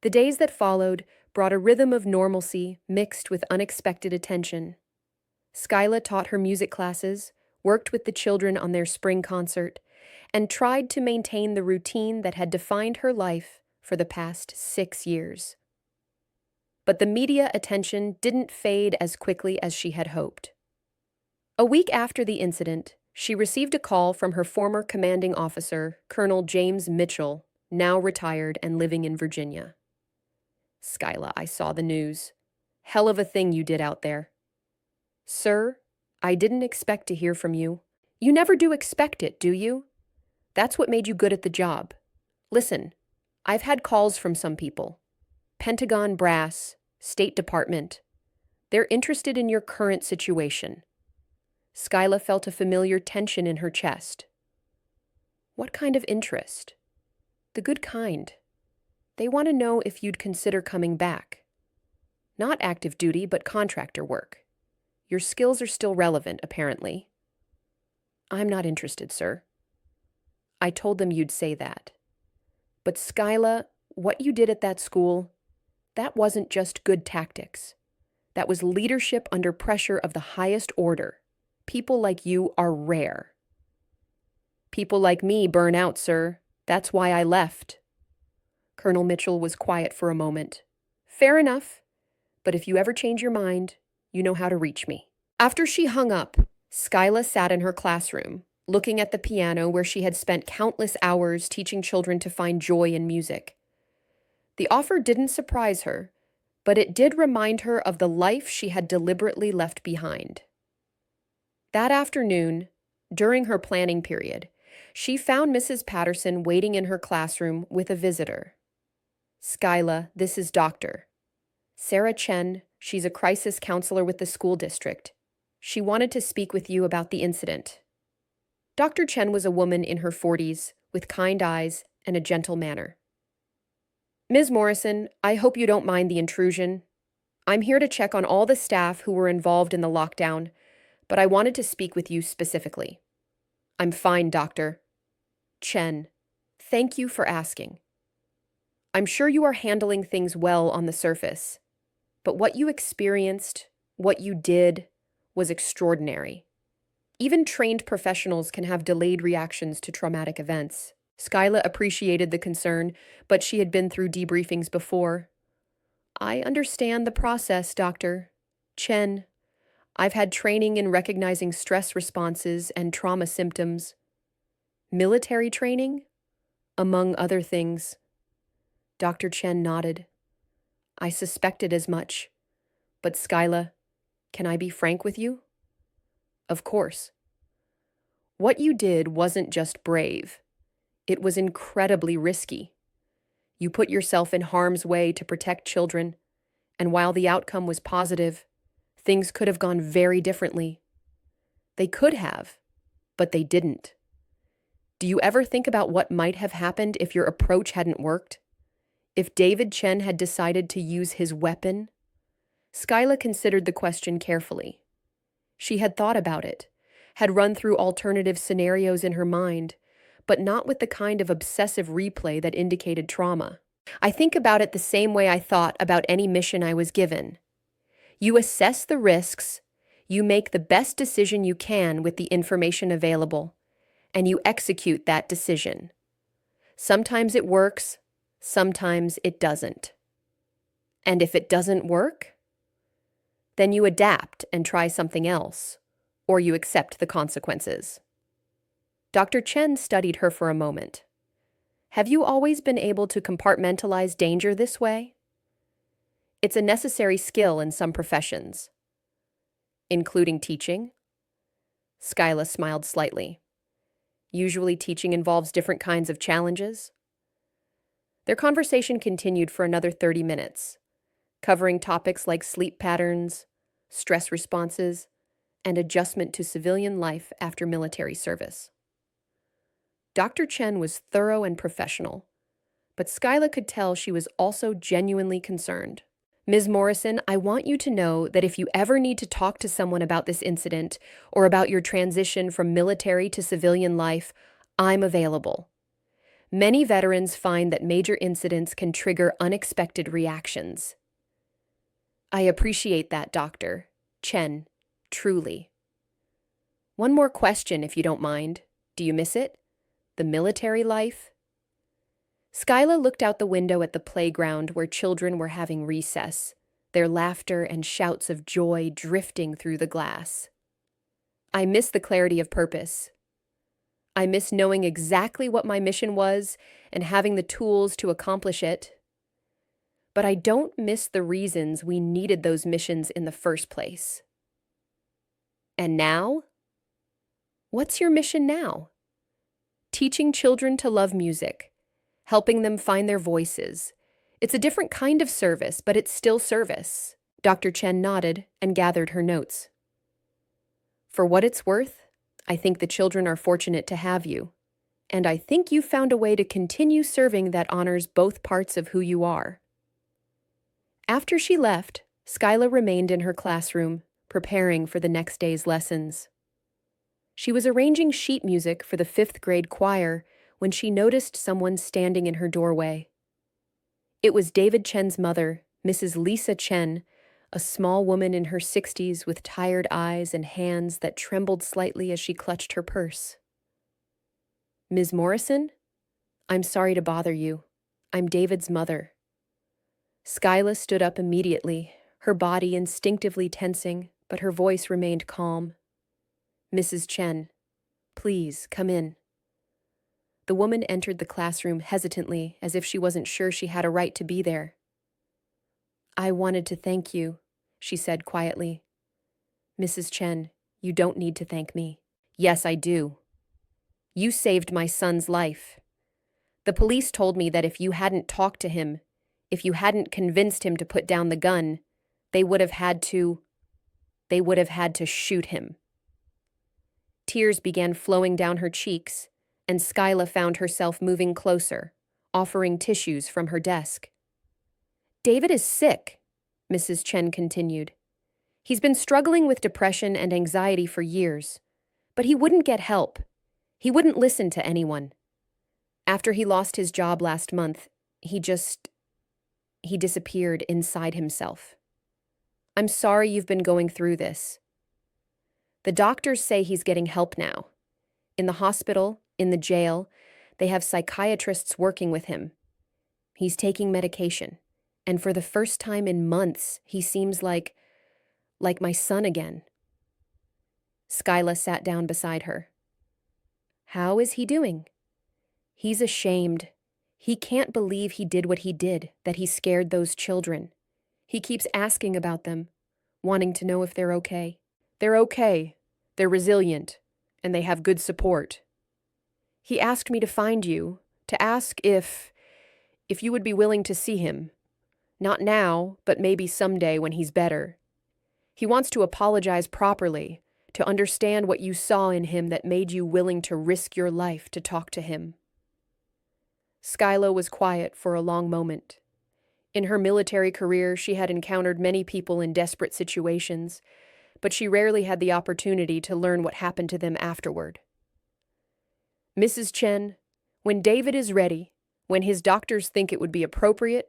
The days that followed brought a rhythm of normalcy mixed with unexpected attention. Skyla taught her music classes, worked with the children on their spring concert, and tried to maintain the routine that had defined her life for the past 6 years. But the media attention didn't fade as quickly as she had hoped. A week after the incident, she received a call from her former commanding officer, Colonel James Mitchell, now retired and living in Virginia. "Skyla, I saw the news. Hell of a thing you did out there." "Sir, I didn't expect to hear from you." "You never do expect it, do you? That's what made you good at the job. Listen, I've had calls from some people. Pentagon brass, State Department. They're interested in your current situation." Skyla felt a familiar tension in her chest. "What kind of interest?" "The good kind. They want to know if you'd consider coming back. Not active duty, but contractor work. Your skills are still relevant, apparently." "I'm not interested, sir." "I told them you'd say that. But Skyla, what you did at that school, that wasn't just good tactics. That was leadership under pressure of the highest order. People like you are rare." "People like me burn out, sir. That's why I left." Colonel Mitchell was quiet for a moment. "Fair enough. But if you ever change your mind, you know how to reach me." After she hung up, Skyla sat in her classroom, looking at the piano where she had spent countless hours teaching children to find joy in music. The offer didn't surprise her, but it did remind her of the life she had deliberately left behind. That afternoon, during her planning period, she found Mrs. Patterson waiting in her classroom with a visitor. "Skyla, this is Dr. Sarah Chen. She's a crisis counselor with the school district. She wanted to speak with you about the incident." Dr. Chen was a woman in her 40s, with kind eyes and a gentle manner. "Ms. Morrison, I hope you don't mind the intrusion. I'm here to check on all the staff who were involved in the lockdown, but I wanted to speak with you specifically." "I'm fine, Dr. Chen. Thank you for asking. I'm sure you are handling things well on the surface, but what you experienced, what you did, was extraordinary. Even trained professionals can have delayed reactions to traumatic events." Skyla appreciated the concern, but she had been through debriefings before. "I understand the process, Dr. Chen. I've had training in recognizing stress responses and trauma symptoms. Military training, among other things." Dr. Chen nodded. "I suspected as much. But Skyla, can I be frank with you?" "Of course." "What you did wasn't just brave. It was incredibly risky. You put yourself in harm's way to protect children, and while the outcome was positive, things could have gone very differently. They could have, but they didn't. Do you ever think about what might have happened if your approach hadn't worked? If David Chen had decided to use his weapon?" Skyla considered the question carefully. She had thought about it, had run through alternative scenarios in her mind, but not with the kind of obsessive replay that indicated trauma. "I think about it the same way I thought about any mission I was given. You assess the risks, you make the best decision you can with the information available, and you execute that decision. Sometimes it works, sometimes it doesn't. And if it doesn't work, then you adapt and try something else, or you accept the consequences." Dr. Chen studied her for a moment. "Have you always been able to compartmentalize danger this way?" "It's a necessary skill in some professions." "Including teaching?" Skyla smiled slightly. "Usually teaching involves different kinds of challenges." Their conversation continued for another 30 minutes, covering topics like sleep patterns, stress responses, and adjustment to civilian life after military service. Dr. Chen was thorough and professional, but Skyla could tell she was also genuinely concerned. "Ms. Morrison, I want you to know that if you ever need to talk to someone about this incident or about your transition from military to civilian life, I'm available. Many veterans find that major incidents can trigger unexpected reactions." "I appreciate that, Dr. Chen, truly." "One more question, if you don't mind. Do you miss it? The military life?" Skyla looked out the window at the playground where children were having recess, their laughter and shouts of joy drifting through the glass. I miss the clarity of purpose. I miss knowing exactly what my mission was and having the tools to accomplish it. But I don't miss the reasons we needed those missions in the first place. And now? What's your mission now? Teaching children to love music, helping them find their voices. It's a different kind of service, but it's still service. Dr. Chen nodded and gathered her notes. For what it's worth, I think the children are fortunate to have you, and I think you found a way to continue serving that honors both parts of who you are. After she left, Skyla remained in her classroom, preparing for the next day's lessons. She was arranging sheet music for the 5th grade choir when she noticed someone standing in her doorway. It was David Chen's mother, Mrs. Lisa Chen, a small woman in her 60s with tired eyes and hands that trembled slightly as she clutched her purse. Ms. Morrison? I'm sorry to bother you. I'm David's mother. Skyla stood up immediately, her body instinctively tensing, but her voice remained calm. Mrs. Chen, please come in. The woman entered the classroom hesitantly, as if she wasn't sure she had a right to be there. I wanted to thank you, she said quietly. Mrs. Chen, you don't need to thank me. Yes, I do. You saved my son's life. The police told me that if you hadn't talked to him, if you hadn't convinced him to put down the gun, they would have had to shoot him. Tears began flowing down her cheeks, and Skyla found herself moving closer, offering tissues from her desk. David is sick, Mrs. Chen continued. He's been struggling with depression and anxiety for years, but he wouldn't get help. He wouldn't listen to anyone. After he lost his job last month, he disappeared inside himself. I'm sorry you've been going through this. The doctors say he's getting help now. In the hospital, in the jail, they have psychiatrists working with him. He's taking medication, and for the first time in months, he seems like my son again. Skyla sat down beside her. How is he doing? He's ashamed. He can't believe he did what he did, that he scared those children. He keeps asking about them, wanting to know if they're okay. They're okay. They're resilient, and they have good support. He asked me to find you, to ask if you would be willing to see him. Not now, but maybe someday when he's better. He wants to apologize properly, to understand what you saw in him that made you willing to risk your life to talk to him. Skyla was quiet for a long moment. In her military career, she had encountered many people in desperate situations, but she rarely had the opportunity to learn what happened to them afterward. Mrs. Chen, when David is ready, when his doctors think it would be appropriate,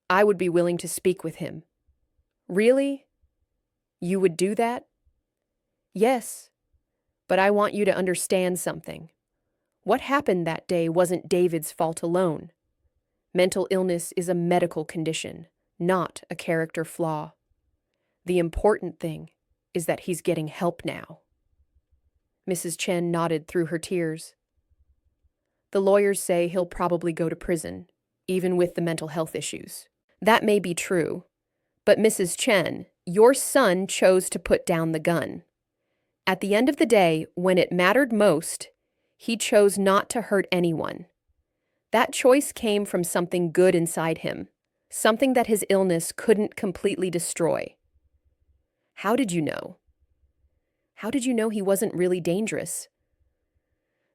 I would be willing to speak with him. Really? You would do that? Yes, but I want you to understand something. What happened that day wasn't David's fault alone. Mental illness is a medical condition, not a character flaw. The important thing is that he's getting help now. Mrs. Chen nodded through her tears. The lawyers say he'll probably go to prison, even with the mental health issues. That may be true, but Mrs. Chen, your son chose to put down the gun. At the end of the day, when it mattered most, he chose not to hurt anyone. That choice came from something good inside him, something that his illness couldn't completely destroy. How did you know? How did you know he wasn't really dangerous?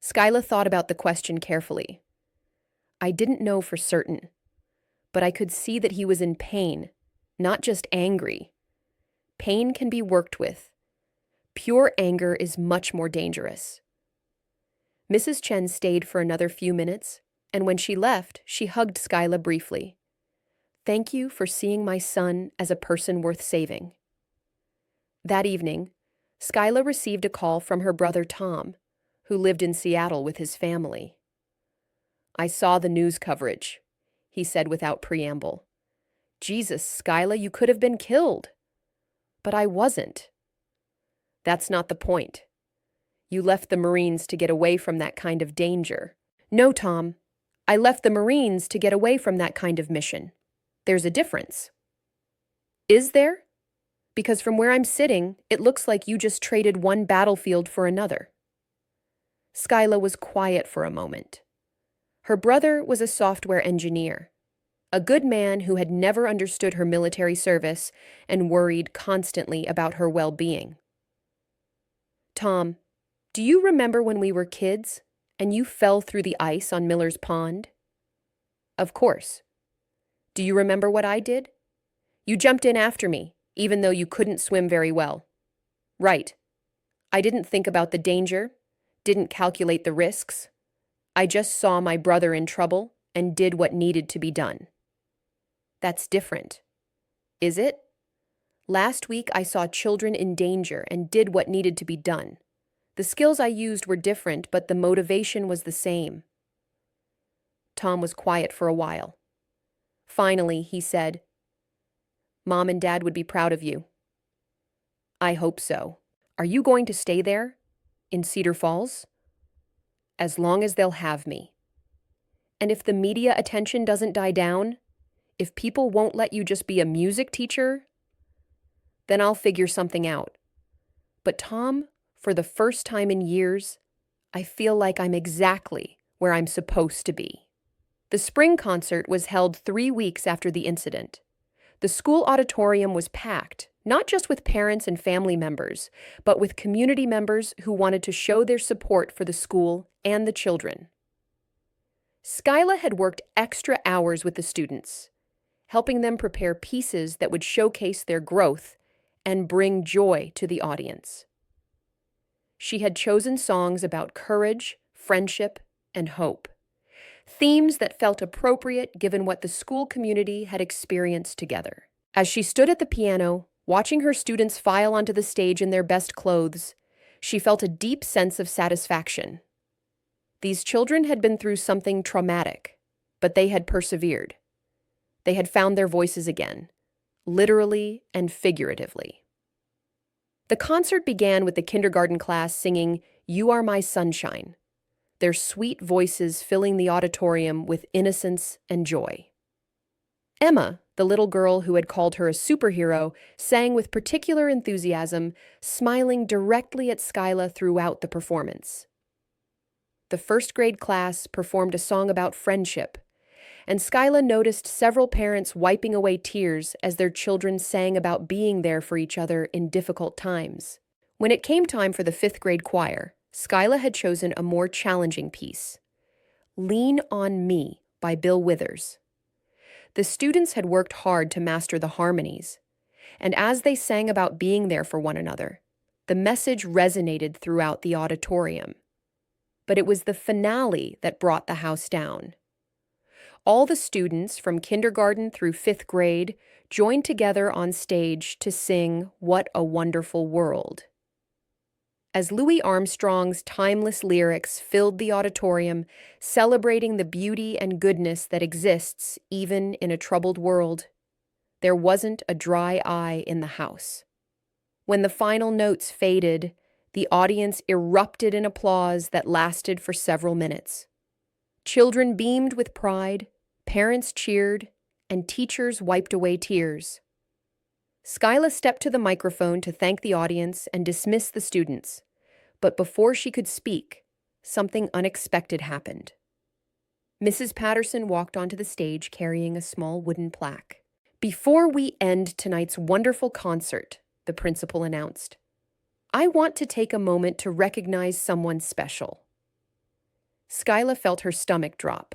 Skyla thought about the question carefully. I didn't know for certain, but I could see that he was in pain, not just angry. Pain can be worked with. Pure anger is much more dangerous. Mrs. Chen stayed for another few minutes, and when she left, she hugged Skyla briefly. Thank you for seeing my son as a person worth saving. That evening, Skyla received a call from her brother Tom, who lived in Seattle with his family. I saw the news coverage, he said without preamble. Jesus, Skyla, you could have been killed. But I wasn't. That's not the point. You left the Marines to get away from that kind of danger. No, Tom. I left the Marines to get away from that kind of mission. There's a difference. Is there? Because from where I'm sitting, it looks like you just traded one battlefield for another. Skyla was quiet for a moment. Her brother was a software engineer, a good man who had never understood her military service and worried constantly about her well-being. Tom, do you remember when we were kids and you fell through the ice on Miller's Pond? Of course. Do you remember what I did? You jumped in after me, even though you couldn't swim very well. Right. I didn't think about the danger, didn't calculate the risks. I just saw my brother in trouble and did what needed to be done. That's different. Is it? Last week I saw children in danger and did what needed to be done. The skills I used were different, but the motivation was the same. Tom was quiet for a while. Finally, he said, Mom and Dad would be proud of you. I hope so. Are you going to stay there? In Cedar Falls? As long as they'll have me. And if the media attention doesn't die down, if people won't let you just be a music teacher, then I'll figure something out. But Tom, for the first time in years, I feel like I'm exactly where I'm supposed to be. The spring concert was held 3 weeks after the incident. The school auditorium was packed, not just with parents and family members, but with community members who wanted to show their support for the school and the children. Skyla had worked extra hours with the students, helping them prepare pieces that would showcase their growth and bring joy to the audience. She had chosen songs about courage, friendship, and hope, themes that felt appropriate given what the school community had experienced together. As she stood at the piano, watching her students file onto the stage in their best clothes, she felt a deep sense of satisfaction. These children had been through something traumatic, but they had persevered. They had found their voices again, literally and figuratively. The concert began with the kindergarten class singing "You Are My Sunshine," their sweet voices filling the auditorium with innocence and joy. Emma, the little girl who had called her a superhero, sang with particular enthusiasm, smiling directly at Skyla throughout the performance. The first grade class performed a song about friendship, and Skyla noticed several parents wiping away tears as their children sang about being there for each other in difficult times. When it came time for the 5th grade choir, Skyla had chosen a more challenging piece, "Lean on Me" by Bill Withers. The students had worked hard to master the harmonies, and as they sang about being there for one another, the message resonated throughout the auditorium. But it was the finale that brought the house down. All the students from kindergarten through 5th grade joined together on stage to sing "What a Wonderful World." As Louis Armstrong's timeless lyrics filled the auditorium, celebrating the beauty and goodness that exists even in a troubled world, there wasn't a dry eye in the house. When the final notes faded, the audience erupted in applause that lasted for several minutes. Children beamed with pride, parents cheered, and teachers wiped away tears. Skyla stepped to the microphone to thank the audience and dismiss the students. But before she could speak, something unexpected happened. Mrs. Patterson walked onto the stage carrying a small wooden plaque. "Before we end tonight's wonderful concert," the principal announced, "I want to take a moment to recognize someone special." Skyla felt her stomach drop.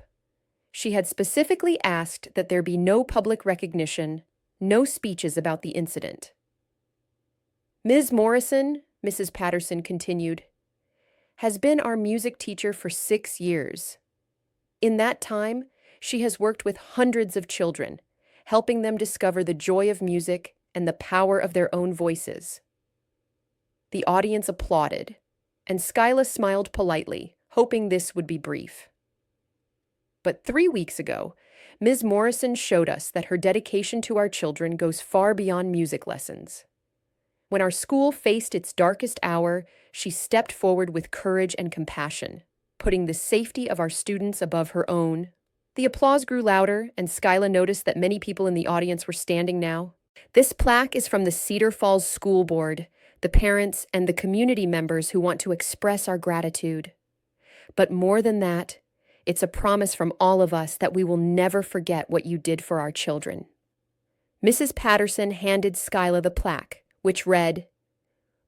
She had specifically asked that there be no public recognition, no speeches about the incident. "Ms. Morrison," Mrs. Patterson continued, "has been our music teacher for 6 years. In that time, she has worked with hundreds of children, helping them discover the joy of music and the power of their own voices." The audience applauded, and Skyla smiled politely, hoping this would be brief. but 3 weeks ago, Ms. Morrison showed us that her dedication to our children goes far beyond music lessons. When our school faced its darkest hour, she stepped forward with courage and compassion, putting the safety of our students above her own. The applause grew louder, and Skyla noticed that many people in the audience were standing now. This plaque is from the Cedar Falls School Board, the parents and the community members who want to express our gratitude. But more than that, it's a promise from all of us that we will never forget what you did for our children. Mrs. Patterson handed Skyla the plaque, which read,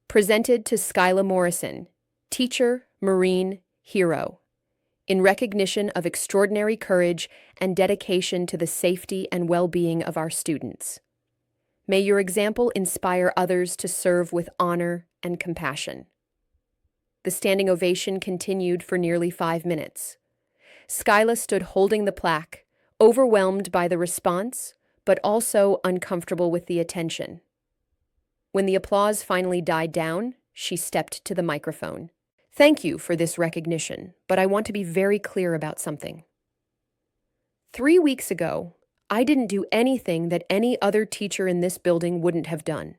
"Presented to Skyla Morrison, Teacher, Marine, Hero, in recognition of extraordinary courage and dedication to the safety and well-being of our students. May your example inspire others to serve with honor and compassion." The standing ovation continued for nearly 5 minutes. Skyla stood holding the plaque, overwhelmed by the response, but also uncomfortable with the attention. When the applause finally died down, she stepped to the microphone. "Thank you for this recognition, but I want to be very clear about something. 3 weeks ago, I didn't do anything that any other teacher in this building wouldn't have done.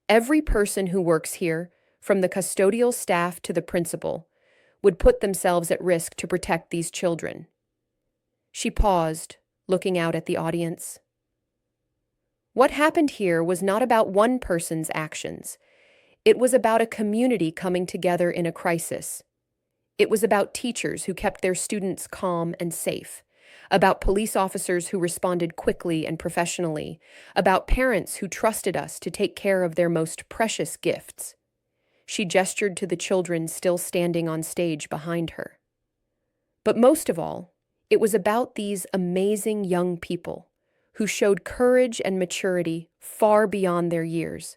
Every person who works here, from the custodial staff to the principal, would put themselves at risk to protect these children." She paused, looking out at the audience. What happened here was not about one person's actions. It was about a community coming together in a crisis. It was about teachers who kept their students calm and safe, about police officers who responded quickly and professionally, about parents who trusted us to take care of their most precious gifts. She gestured to the children still standing on stage behind her. But most of all, it was about these amazing young people who showed courage and maturity far beyond their years.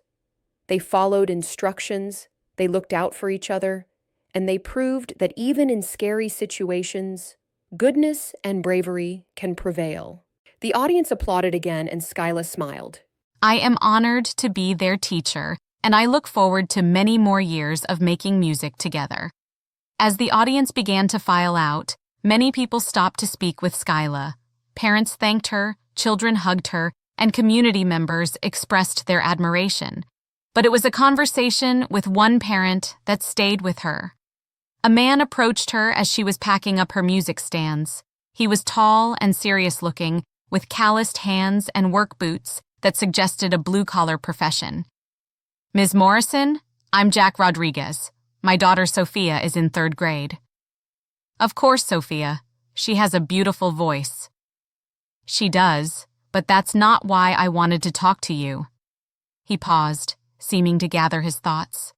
They followed instructions, they looked out for each other, and they proved that even in scary situations, goodness and bravery can prevail. The audience applauded again, and Skyla smiled. "I am honored to be their teacher, and I look forward to many more years of making music together." As the audience began to file out, many people stopped to speak with Skyla. Parents thanked her, children hugged her, and community members expressed their admiration. But it was a conversation with one parent that stayed with her. A man approached her as she was packing up her music stands. He was tall and serious-looking, with calloused hands and work boots that suggested a blue-collar profession. "Ms. Morrison, I'm Jack Rodriguez. My daughter Sophia is in 3rd grade." "Of course, Sophia. She has a beautiful voice." "She does, but that's not why I wanted to talk to you." He paused, seeming to gather his thoughts.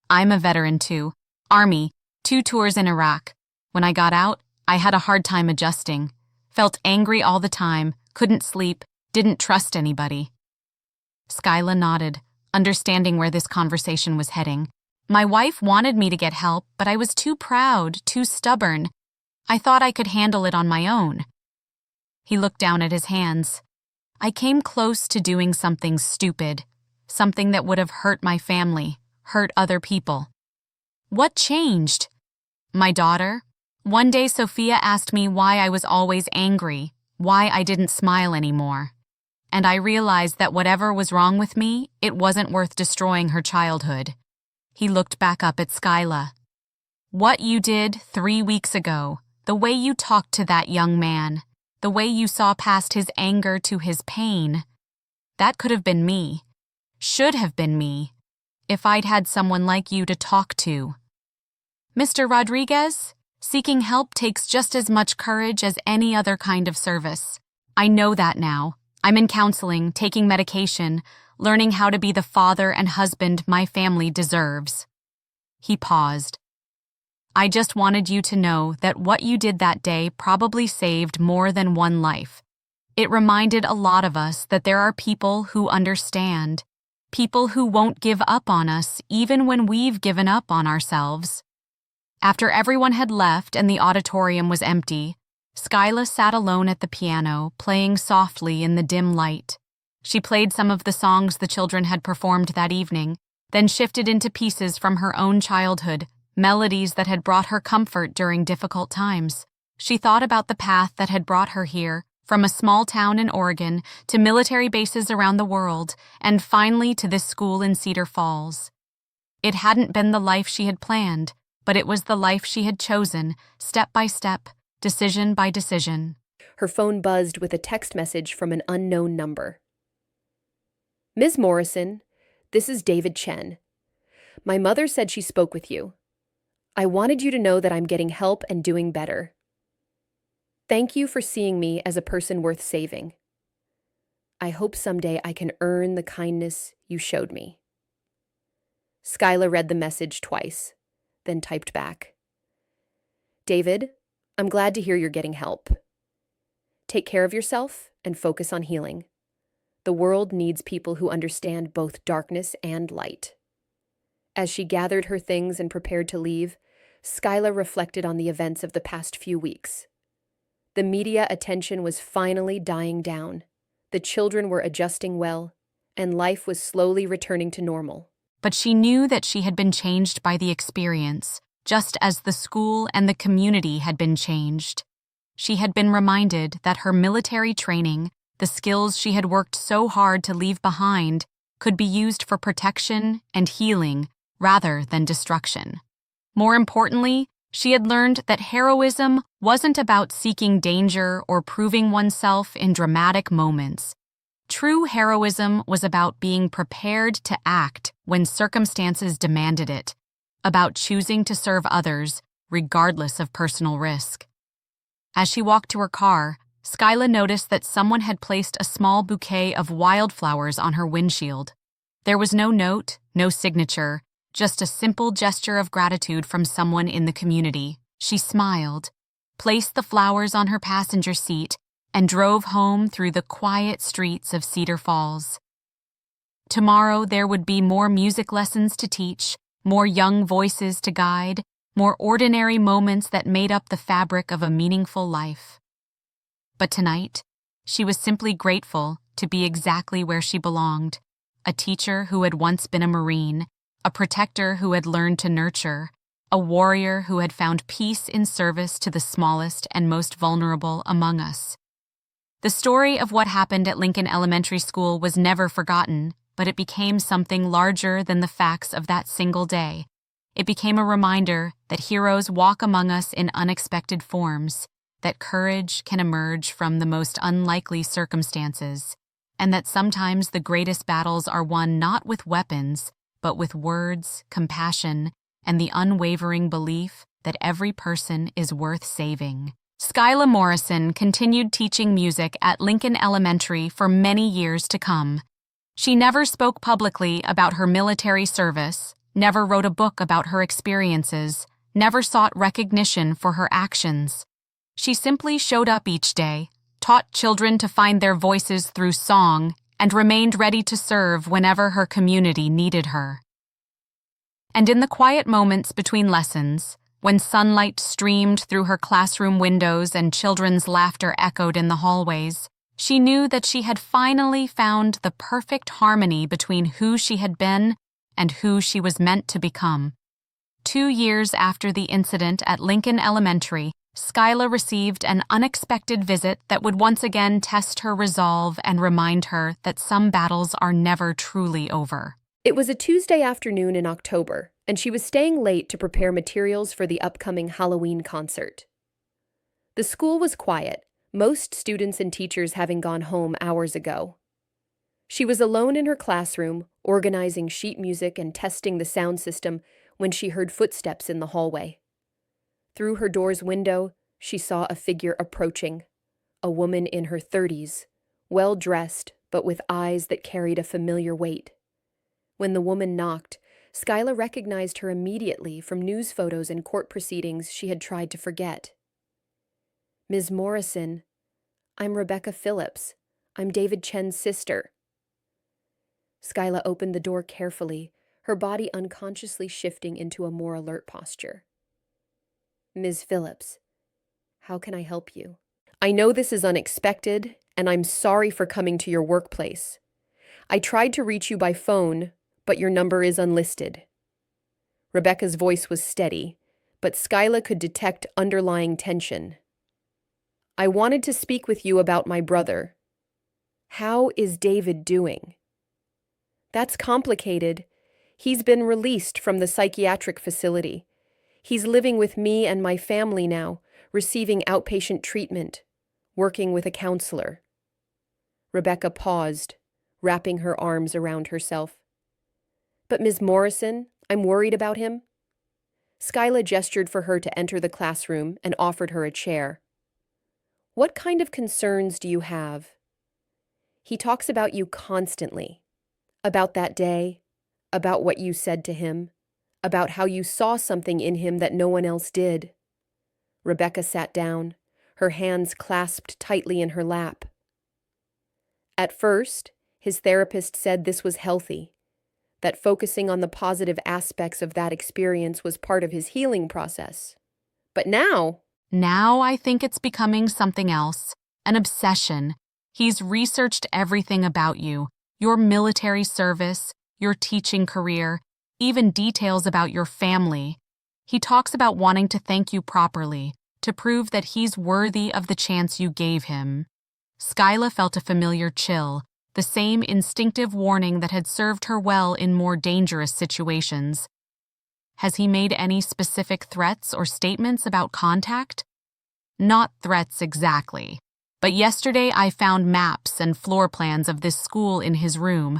"I'm a veteran too. Army, 2 tours in Iraq. When I got out, I had a hard time adjusting. Felt angry all the time, couldn't sleep, didn't trust anybody." Skyla nodded, understanding where this conversation was heading. "My wife wanted me to get help, but I was too proud, too stubborn. I thought I could handle it on my own." He looked down at his hands. "I came close to doing something stupid, something that would have hurt my family, hurt other people." "What changed?" "My daughter. One day Sophia asked me why I was always angry, why I didn't smile anymore. And I realized that whatever was wrong with me, it wasn't worth destroying her childhood." He looked back up at Skyla. "What you did 3 weeks ago, the way you talked to that young man, the way you saw past his anger to his pain, that could have been me, should have been me, if I'd had someone like you to talk to." "Mr. Rodriguez, seeking help takes just as much courage as any other kind of service. I know that now. I'm in counseling, taking medication, learning how to be the father and husband my family deserves." He paused. "I just wanted you to know that what you did that day probably saved more than one life. It reminded a lot of us that there are people who understand, people who won't give up on us even when we've given up on ourselves." After everyone had left and the auditorium was empty, Skyla sat alone at the piano, playing softly in the dim light. She played some of the songs the children had performed that evening, then shifted into pieces from her own childhood, melodies that had brought her comfort during difficult times. She thought about the path that had brought her here, from a small town in Oregon to military bases around the world, and finally to this school in Cedar Falls. It hadn't been the life she had planned, but it was the life she had chosen, step by step, decision by decision. Her phone buzzed with a text message from an unknown number. Ms. Morrison, this is David Chen. My mother said she spoke with you. I wanted you to know that I'm getting help and doing better. Thank you for seeing me as a person worth saving. I hope someday I can earn the kindness you showed me. Skyla read the message twice, then typed back. David, I'm glad to hear you're getting help. Take care of yourself and focus on healing. The world needs people who understand both darkness and light. As she gathered her things and prepared to leave, Skyla reflected on the events of the past few weeks. The media attention was finally dying down. The children were adjusting well, and life was slowly returning to normal. But she knew that she had been changed by the experience, just as the school and the community had been changed. She had been reminded that her military training, the skills she had worked so hard to leave behind, could be used for protection and healing rather than destruction. More importantly, she had learned that heroism wasn't about seeking danger or proving oneself in dramatic moments. True heroism was about being prepared to act when circumstances demanded it, about choosing to serve others regardless of personal risk. As she walked to her car, Skyla noticed that someone had placed a small bouquet of wildflowers on her windshield. There was no note, no signature, just a simple gesture of gratitude from someone in the community. She smiled, placed the flowers on her passenger seat, and drove home through the quiet streets of Cedar Falls. Tomorrow there would be more music lessons to teach, more young voices to guide, more ordinary moments that made up the fabric of a meaningful life. But tonight, she was simply grateful to be exactly where she belonged, a teacher who had once been a Marine, a protector who had learned to nurture, a warrior who had found peace in service to the smallest and most vulnerable among us. The story of what happened at Lincoln Elementary School was never forgotten, but it became something larger than the facts of that single day. It became a reminder that heroes walk among us in unexpected forms, that courage can emerge from the most unlikely circumstances, and that sometimes the greatest battles are won not with weapons, but with words, compassion, and the unwavering belief that every person is worth saving. Skyla Morrison continued teaching music at Lincoln Elementary for many years to come. She never spoke publicly about her military service, never wrote a book about her experiences, never sought recognition for her actions. She simply showed up each day, taught children to find their voices through song, and remained ready to serve whenever her community needed her. And in the quiet moments between lessons, when sunlight streamed through her classroom windows and children's laughter echoed in the hallways, she knew that she had finally found the perfect harmony between who she had been and who she was meant to become. 2 years after the incident at Lincoln Elementary, Skyla received an unexpected visit that would once again test her resolve and remind her that some battles are never truly over. It was a Tuesday afternoon in October, and she was staying late to prepare materials for the upcoming Halloween concert. The school was quiet, most students and teachers having gone home hours ago. She was alone in her classroom, organizing sheet music and testing the sound system when she heard footsteps in the hallway. Through her door's window, she saw a figure approaching, a woman in her 30s, well-dressed but with eyes that carried a familiar weight. When the woman knocked, Skyla recognized her immediately from news photos and court proceedings she had tried to forget. "Ms. Morrison, I'm Rebecca Phillips. I'm David Chen's sister." Skyla opened the door carefully, her body unconsciously shifting into a more alert posture. "Ms. Phillips, how can I help you?" "I know this is unexpected, and I'm sorry for coming to your workplace. I tried to reach you by phone, but your number is unlisted." Rebecca's voice was steady, but Skyla could detect underlying tension. I wanted to speak with you about my brother. How is David doing? That's complicated. He's been released from the psychiatric facility. He's living with me and my family now, receiving outpatient treatment, working with a counselor. Rebecca paused, wrapping her arms around herself. But Ms. Morrison, I'm worried about him. Skyla gestured for her to enter the classroom and offered her a chair. What kind of concerns do you have? He talks about you constantly. About that day, about what you said to him, about how you saw something in him that no one else did. Rebecca sat down, her hands clasped tightly in her lap. At first, his therapist said this was healthy, that focusing on the positive aspects of that experience was part of his healing process. But now, Now I think it's becoming something else, an obsession. He's researched everything about you, your military service, your teaching career, even details about your family. He talks about wanting to thank you properly, to prove that he's worthy of the chance you gave him. Skyla felt a familiar chill, the same instinctive warning that had served her well in more dangerous situations. Has he made any specific threats or statements about contact? Not threats exactly, but yesterday I found maps and floor plans of this school in his room.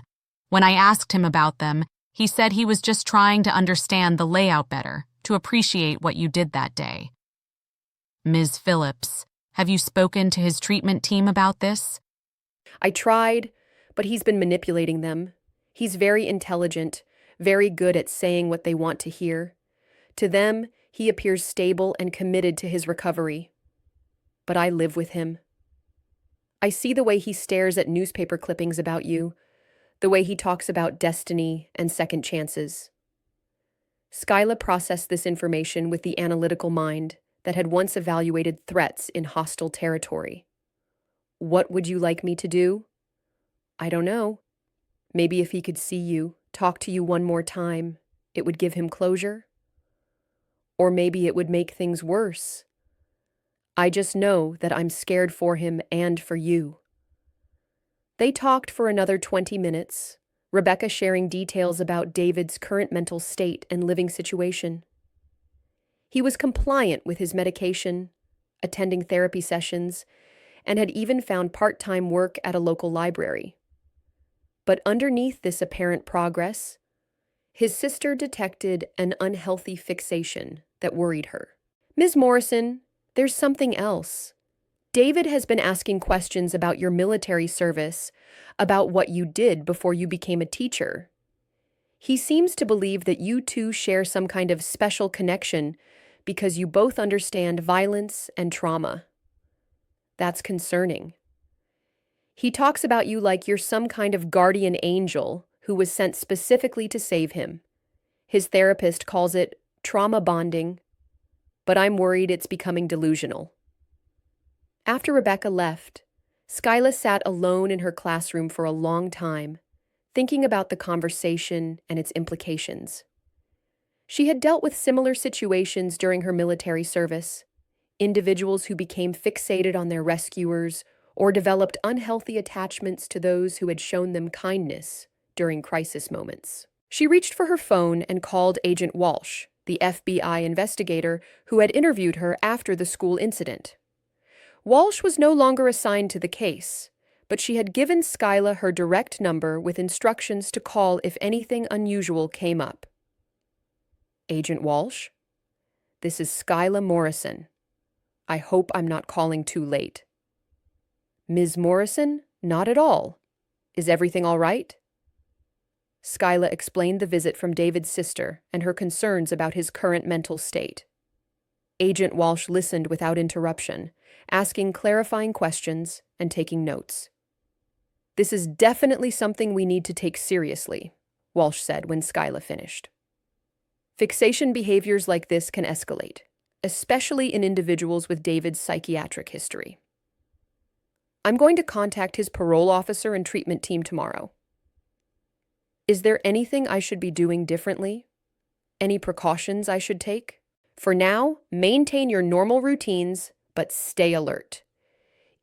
When I asked him about them, he said he was just trying to understand the layout better, to appreciate what you did that day. Ms. Phillips, have you spoken to his treatment team about this? I tried, but he's been manipulating them. He's very intelligent, very good at saying what they want to hear. To them, he appears stable and committed to his recovery. But I live with him. I see the way he stares at newspaper clippings about you, the way he talks about destiny and second chances. Skyla processed this information with the analytical mind that had once evaluated threats in hostile territory. What would you like me to do? I don't know. Maybe if he could see you, talk to you one more time, it would give him closure? Or maybe it would make things worse. I just know that I'm scared for him and for you. They talked for another 20 minutes, Rebecca sharing details about David's current mental state and living situation. He was compliant with his medication, attending therapy sessions, and had even found part-time work at a local library. But underneath this apparent progress, his sister detected an unhealthy fixation that worried her. Ms. Morrison, there's something else. David has been asking questions about your military service, about what you did before you became a teacher. He seems to believe that you two share some kind of special connection because you both understand violence and trauma. That's concerning. He talks about you like you're some kind of guardian angel who was sent specifically to save him. His therapist calls it trauma bonding, but I'm worried it's becoming delusional. After Rebecca left, Skyla sat alone in her classroom for a long time, thinking about the conversation and its implications. She had dealt with similar situations during her military service, individuals who became fixated on their rescuers or developed unhealthy attachments to those who had shown them kindness during crisis moments. She reached for her phone and called Agent Walsh, the FBI investigator who had interviewed her after the school incident. Walsh was no longer assigned to the case, but she had given Skyla her direct number with instructions to call if anything unusual came up. Agent Walsh? This is Skyla Morrison. I hope I'm not calling too late. Ms. Morrison? Not at all. Is everything all right? Skyla explained the visit from David's sister and her concerns about his current mental state. Agent Walsh listened without interruption, asking clarifying questions and taking notes. This is definitely something we need to take seriously, Walsh said when Skyla finished. Fixation behaviors like this can escalate, especially in individuals with David's psychiatric history. I'm going to contact his parole officer and treatment team tomorrow. Is there anything I should be doing differently? Any precautions I should take? For now, maintain your normal routines, but stay alert.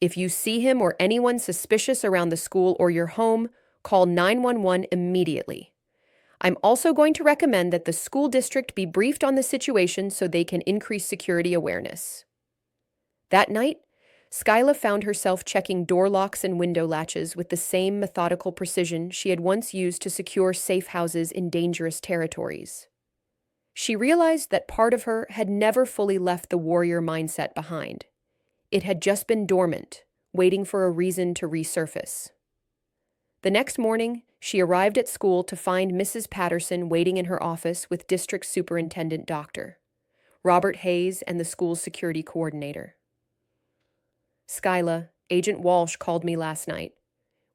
If you see him or anyone suspicious around the school or your home, call 911 immediately. I'm also going to recommend that the school district be briefed on the situation so they can increase security awareness. That night, Skyla found herself checking door locks and window latches with the same methodical precision she had once used to secure safe houses in dangerous territories. She realized that part of her had never fully left the warrior mindset behind. It had just been dormant, waiting for a reason to resurface. The next morning, she arrived at school to find Mrs. Patterson waiting in her office with District Superintendent Dr. Robert Hayes and the school's security coordinator. Skyla, Agent Walsh called me last night.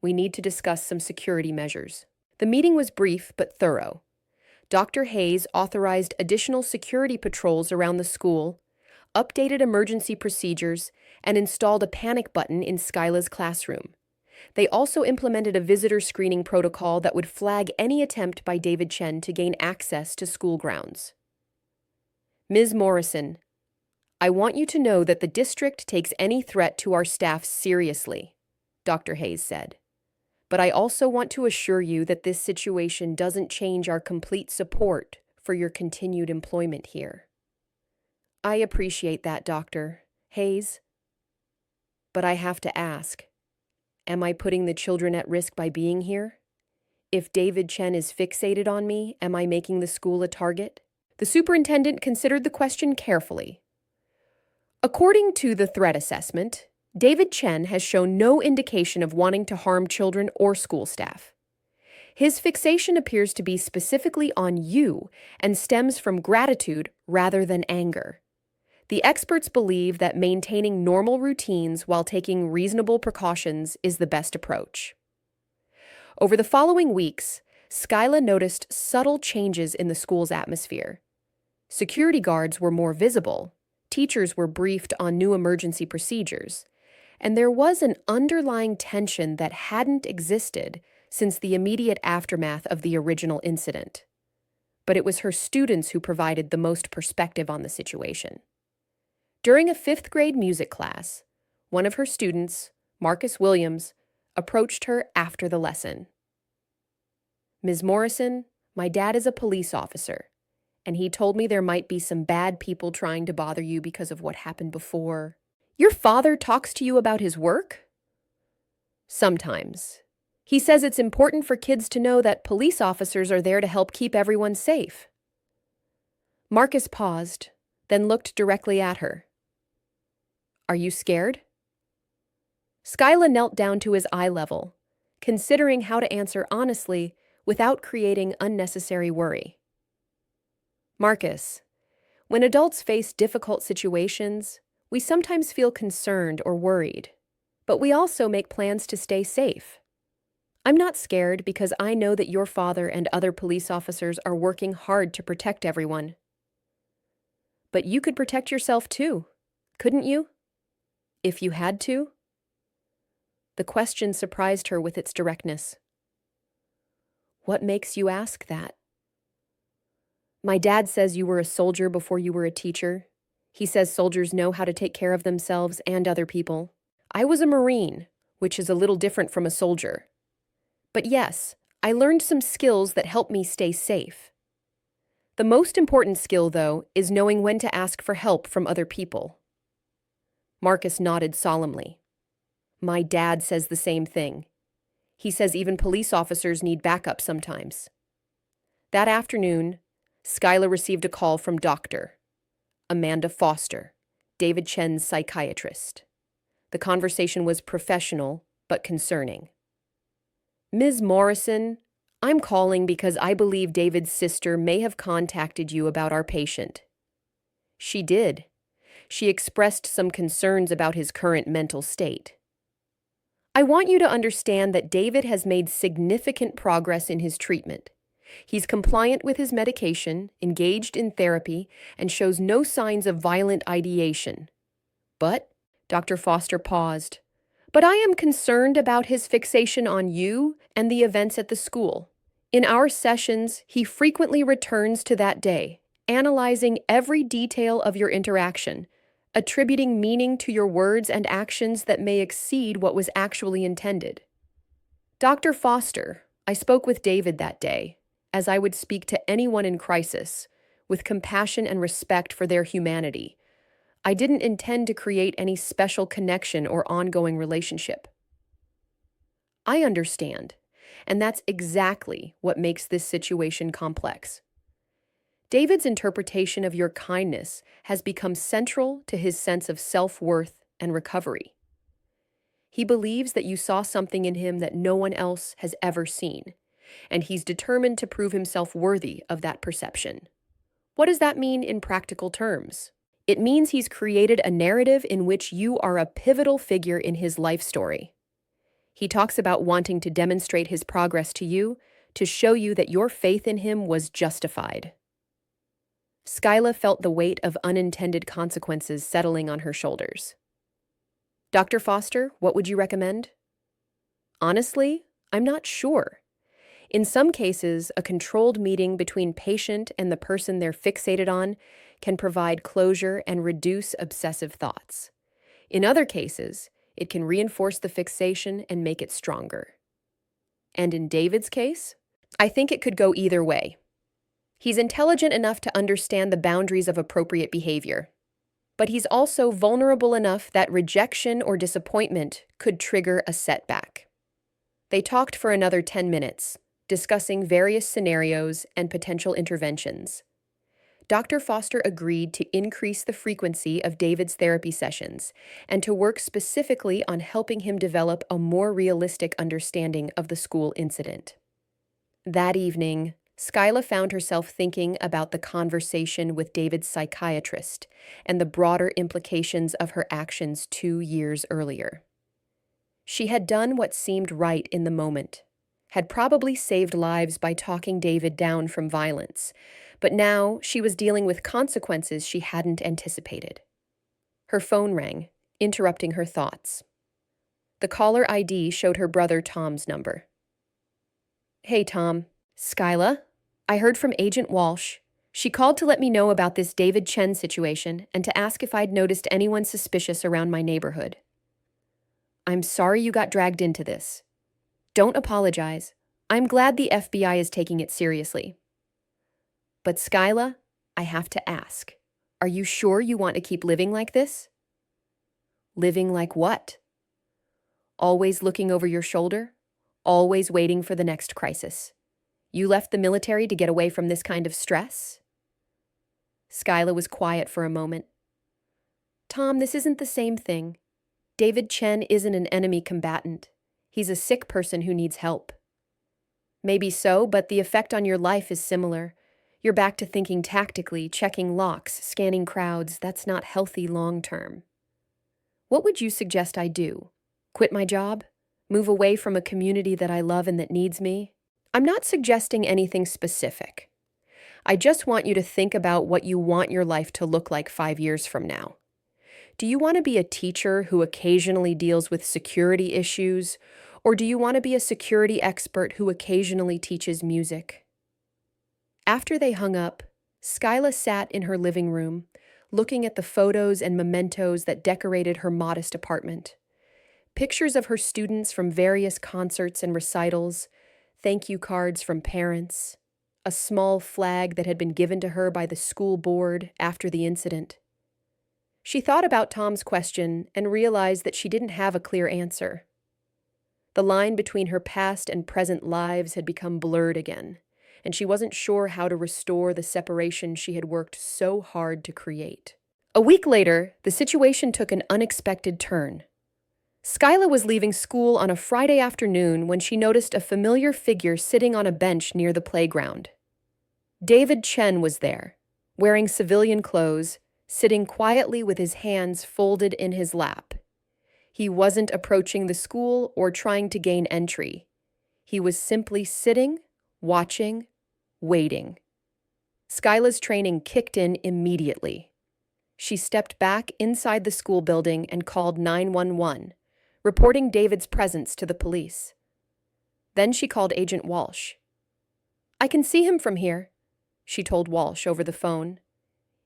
We need to discuss some security measures. The meeting was brief but thorough. Dr. Hayes authorized additional security patrols around the school, updated emergency procedures, and installed a panic button in Skyla's classroom. They also implemented a visitor screening protocol that would flag any attempt by David Chen to gain access to school grounds. Ms. Morrison, I want you to know that the district takes any threat to our staff seriously, Dr. Hayes said. But I also want to assure you that this situation doesn't change our complete support for your continued employment here. I appreciate that, Dr. Hayes. But I have to ask, am I putting the children at risk by being here? If David Chen is fixated on me, am I making the school a target? The superintendent considered the question carefully. According to the threat assessment, David Chen has shown no indication of wanting to harm children or school staff. His fixation appears to be specifically on you and stems from gratitude rather than anger. The experts believe that maintaining normal routines while taking reasonable precautions is the best approach. Over the following weeks, Skyla noticed subtle changes in the school's atmosphere. Security guards were more visible, teachers were briefed on new emergency procedures, and there was an underlying tension that hadn't existed since the immediate aftermath of the original incident. But it was her students who provided the most perspective on the situation. During a 5th grade music class, one of her students, Marcus Williams, approached her after the lesson. Ms. Morrison, my dad is a police officer, and he told me there might be some bad people trying to bother you because of what happened before. Your father talks to you about his work? Sometimes. He says it's important for kids to know that police officers are there to help keep everyone safe. Marcus paused, then looked directly at her. Are you scared? Skyla knelt down to his eye level, considering how to answer honestly without creating unnecessary worry. Marcus, when adults face difficult situations, we sometimes feel concerned or worried, but we also make plans to stay safe. I'm not scared because I know that your father and other police officers are working hard to protect everyone. But you could protect yourself too, couldn't you? If you had to? The question surprised her with its directness. What makes you ask that? My dad says you were a soldier before you were a teacher. He says soldiers know how to take care of themselves and other people. I was a Marine, which is a little different from a soldier. But yes, I learned some skills that help me stay safe. The most important skill, though, is knowing when to ask for help from other people. Marcus nodded solemnly. My dad says the same thing. He says even police officers need backup sometimes. That afternoon, Skyla received a call from Dr. Amanda Foster, David Chen's psychiatrist. The conversation was professional but concerning. Ms. Morrison, I'm calling because I believe David's sister may have contacted you about our patient. She did. She expressed some concerns about his current mental state. I want you to understand that David has made significant progress in his treatment. He's compliant with his medication, engaged in therapy, and shows no signs of violent ideation. But, Dr. Foster paused, but I am concerned about his fixation on you and the events at the school. In our sessions, he frequently returns to that day, analyzing every detail of your interaction, attributing meaning to your words and actions that may exceed what was actually intended. Dr. Foster, I spoke with David that day, as I would speak to anyone in crisis, with compassion and respect for their humanity. I didn't intend to create any special connection or ongoing relationship. I understand, and that's exactly what makes this situation complex. David's interpretation of your kindness has become central to his sense of self-worth and recovery. He believes that you saw something in him that no one else has ever seen, and he's determined to prove himself worthy of that perception. What does that mean in practical terms? It means he's created a narrative in which you are a pivotal figure in his life story. He talks about wanting to demonstrate his progress to you, to show you that your faith in him was justified. Skyla felt the weight of unintended consequences settling on her shoulders. Dr. Foster, what would you recommend? Honestly, I'm not sure. In some cases, a controlled meeting between patient and the person they're fixated on can provide closure and reduce obsessive thoughts. In other cases, it can reinforce the fixation and make it stronger. And in David's case, I think it could go either way. He's intelligent enough to understand the boundaries of appropriate behavior, but he's also vulnerable enough that rejection or disappointment could trigger a setback. They talked for another 10 minutes, discussing various scenarios and potential interventions. Dr. Foster agreed to increase the frequency of David's therapy sessions and to work specifically on helping him develop a more realistic understanding of the school incident. That evening, Skyla found herself thinking about the conversation with David's psychiatrist and the broader implications of her actions 2 years earlier. She had done what seemed right in the moment, had probably saved lives by talking David down from violence, but now she was dealing with consequences she hadn't anticipated. Her phone rang, interrupting her thoughts. The caller ID showed her brother Tom's number. "Hey, Tom. Skyla? I heard from Agent Walsh. She called to let me know about this David Chen situation and to ask if I'd noticed anyone suspicious around my neighborhood. I'm sorry you got dragged into this. Don't apologize. I'm glad the FBI is taking it seriously. But Skyla, I have to ask, are you sure you want to keep living like this?" "Living like what?" "Always looking over your shoulder, always waiting for the next crisis. You left the military to get away from this kind of stress?" Skyla was quiet for a moment. "Tom, this isn't the same thing. David Chen isn't an enemy combatant. He's a sick person who needs help." "Maybe so, but the effect on your life is similar. You're back to thinking tactically, checking locks, scanning crowds. That's not healthy long term. What would you suggest I do? Quit my job? Move away from a community that I love and that needs me?" "I'm not suggesting anything specific. I just want you to think about what you want your life to look like 5 years from now. Do you want to be a teacher who occasionally deals with security issues, or do you want to be a security expert who occasionally teaches music?" After they hung up, Skyla sat in her living room, looking at the photos and mementos that decorated her modest apartment. Pictures of her students from various concerts and recitals, thank you cards from parents, a small flag that had been given to her by the school board after the incident. She thought about Tom's question and realized that she didn't have a clear answer. The line between her past and present lives had become blurred again, and she wasn't sure how to restore the separation she had worked so hard to create. A week later, the situation took an unexpected turn. Skyla was leaving school on a Friday afternoon when she noticed a familiar figure sitting on a bench near the playground. David Chen was there, wearing civilian clothes, sitting quietly with his hands folded in his lap. He wasn't approaching the school or trying to gain entry. He was simply sitting, watching, waiting. Skyla's training kicked in immediately. She stepped back inside the school building and called 911, reporting David's presence to the police. Then she called Agent Walsh. "I can see him from here," she told Walsh over the phone.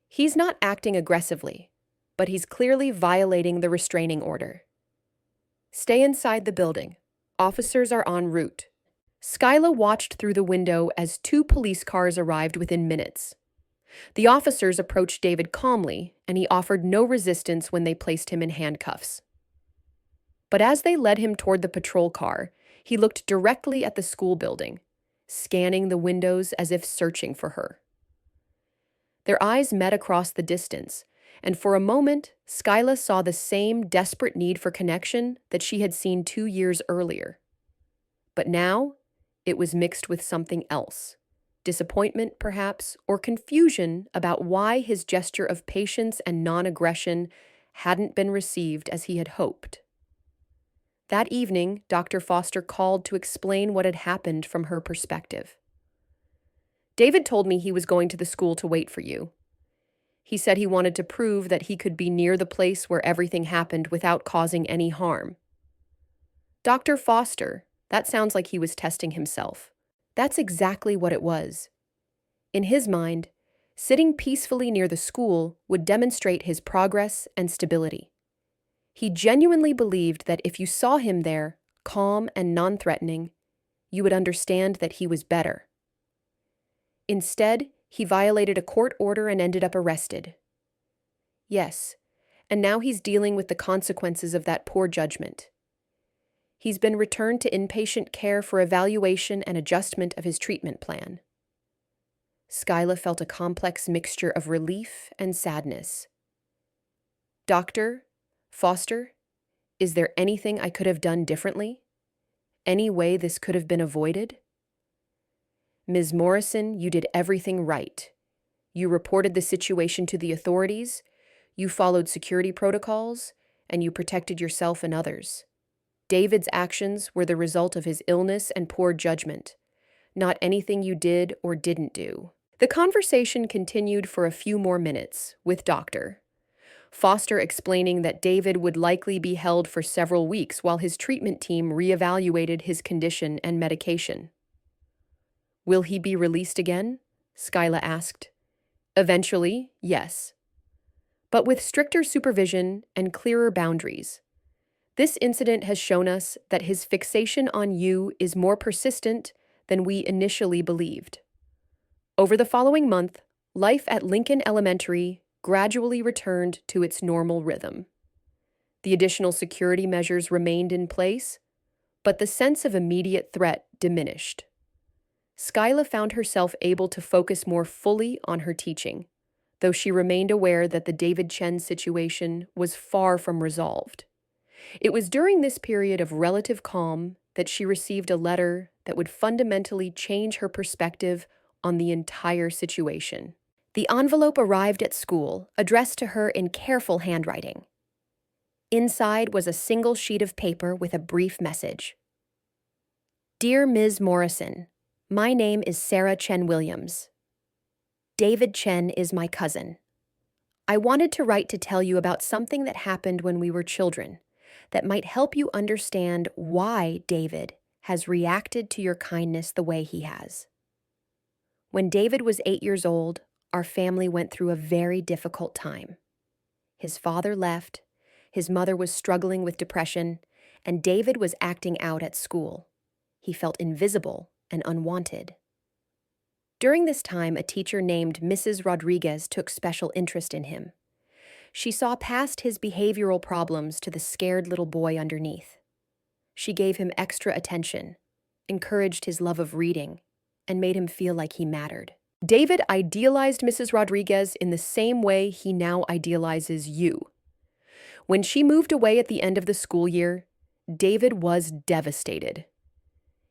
"He's not acting aggressively. but he's clearly violating the restraining order. Stay inside the building. Officers are en route. Skyla watched through the window as two police cars arrived within minutes. The officers approached David calmly, and he offered no resistance when they placed him in handcuffs. But as they led him toward the patrol car, he looked directly at the school building, scanning the windows as if searching for her. Their eyes met across the distance, and for a moment, Skyla saw the same desperate need for connection that she had seen 2 years earlier. But now, it was mixed with something else. Disappointment, perhaps, or confusion about why his gesture of patience and non-aggression hadn't been received as he had hoped. That evening, Dr. Foster called to explain what had happened from her perspective. David told me he was going to the school to wait for you. He said he wanted to prove that he could be near the place where everything happened without causing any harm. Dr. Foster, that sounds like he was testing himself. That's exactly what it was. In his mind, sitting peacefully near the school would demonstrate his progress and stability. He genuinely believed that if you saw him there, calm and non-threatening, you would understand that he was better. Instead, he violated a court order and ended up arrested. Yes, and now he's dealing with the consequences of that poor judgment. He's been returned to inpatient care for evaluation and adjustment of his treatment plan. Skyla felt a complex mixture of relief and sadness. Dr. Foster, is there anything I could have done differently? Any way this could have been avoided? Ms. Morrison, you did everything right. You reported the situation to the authorities, you followed security protocols, and you protected yourself and others. David's actions were the result of his illness and poor judgment, not anything you did or didn't do. The conversation continued for a few more minutes, with Dr. Foster explaining that David would likely be held for several weeks while his treatment team reevaluated his condition and medication. Will he be released again? Skyla asked. Eventually, yes. But with stricter supervision and clearer boundaries. This incident has shown us that his fixation on you is more persistent than we initially believed. Over the following month, life at Lincoln Elementary gradually returned to its normal rhythm. The additional security measures remained in place, but the sense of immediate threat diminished. Skyla found herself able to focus more fully on her teaching, though she remained aware that the David Chen situation was far from resolved. It was during this period of relative calm that she received a letter that would fundamentally change her perspective on the entire situation. The envelope arrived at school, addressed to her in careful handwriting. Inside was a single sheet of paper with a brief message. Dear Ms. Morrison, my name is Sarah Chen Williams. David Chen is my cousin. I wanted to write to tell you about something that happened when we were children that might help you understand why David has reacted to your kindness the way he has. When David was 8 years old, our family went through a very difficult time. His father left, his mother was struggling with depression, and David was acting out at school. He felt invisible and unwanted. During this time, a teacher named Mrs. Rodriguez took special interest in him. She saw past his behavioral problems to the scared little boy underneath. She gave him extra attention, encouraged his love of reading, and made him feel like he mattered. David idealized Mrs. Rodriguez in the same way he now idealizes you. When she moved away at the end of the school year, David was devastated.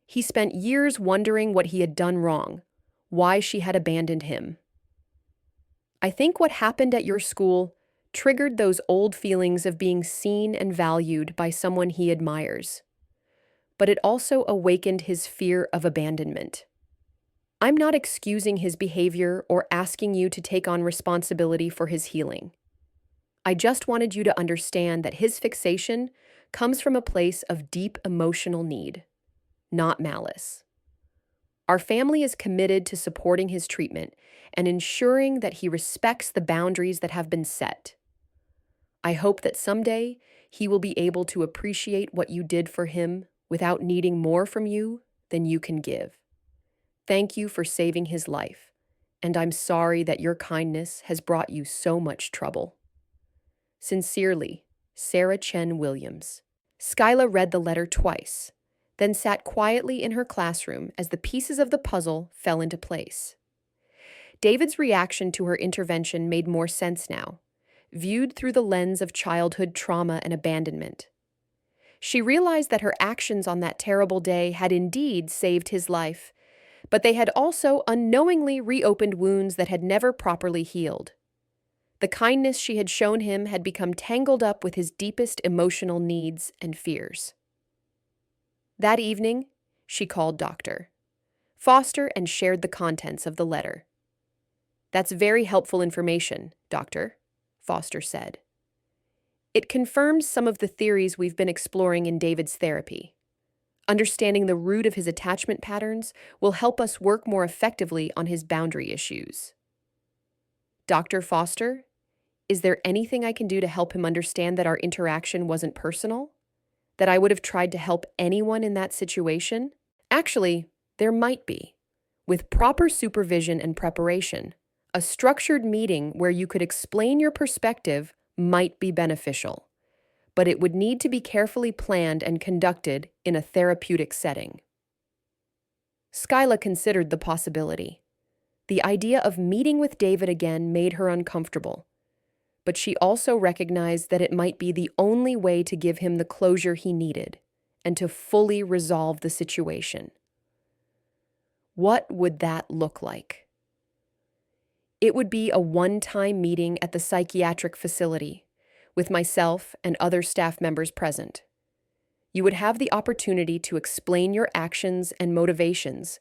He spent years wondering what he had done wrong, why she had abandoned him. I think what happened at your school triggered those old feelings of being seen and valued by someone he admires. But it also awakened his fear of abandonment. I'm not excusing his behavior or asking you to take on responsibility for his healing. I just wanted you to understand that his fixation comes from a place of deep emotional need, not malice. Our family is committed to supporting his treatment and ensuring that he respects the boundaries that have been set. I hope that someday he will be able to appreciate what you did for him without needing more from you than you can give. Thank you for saving his life, and I'm sorry that your kindness has brought you so much trouble. Sincerely, Sarah Chen Williams. Skyla read the letter twice, then sat quietly in her classroom as the pieces of the puzzle fell into place. David's reaction to her intervention made more sense now, viewed through the lens of childhood trauma and abandonment. She realized that her actions on that terrible day had indeed saved his life, but they had also unknowingly reopened wounds that had never properly healed. The kindness she had shown him had become tangled up with his deepest emotional needs and fears. That evening, she called Dr. Foster and shared the contents of the letter. "That's very helpful information, Doctor," Foster said. "It confirms some of the theories we've been exploring in David's therapy. Understanding the root of his attachment patterns will help us work more effectively on his boundary issues." "Dr. Foster, is there anything I can do to help him understand that our interaction wasn't personal? That I would have tried to help anyone in that situation?" "Actually, there might be. With proper supervision and preparation, a structured meeting where you could explain your perspective might be beneficial, but it would need to be carefully planned and conducted in a therapeutic setting." Skyla considered the possibility. The idea of meeting with David again made her uncomfortable, but she also recognized that it might be the only way to give him the closure he needed and to fully resolve the situation. What would that look like? It would be a one-time meeting at the psychiatric facility, with myself and other staff members present. You would have the opportunity to explain your actions and motivations,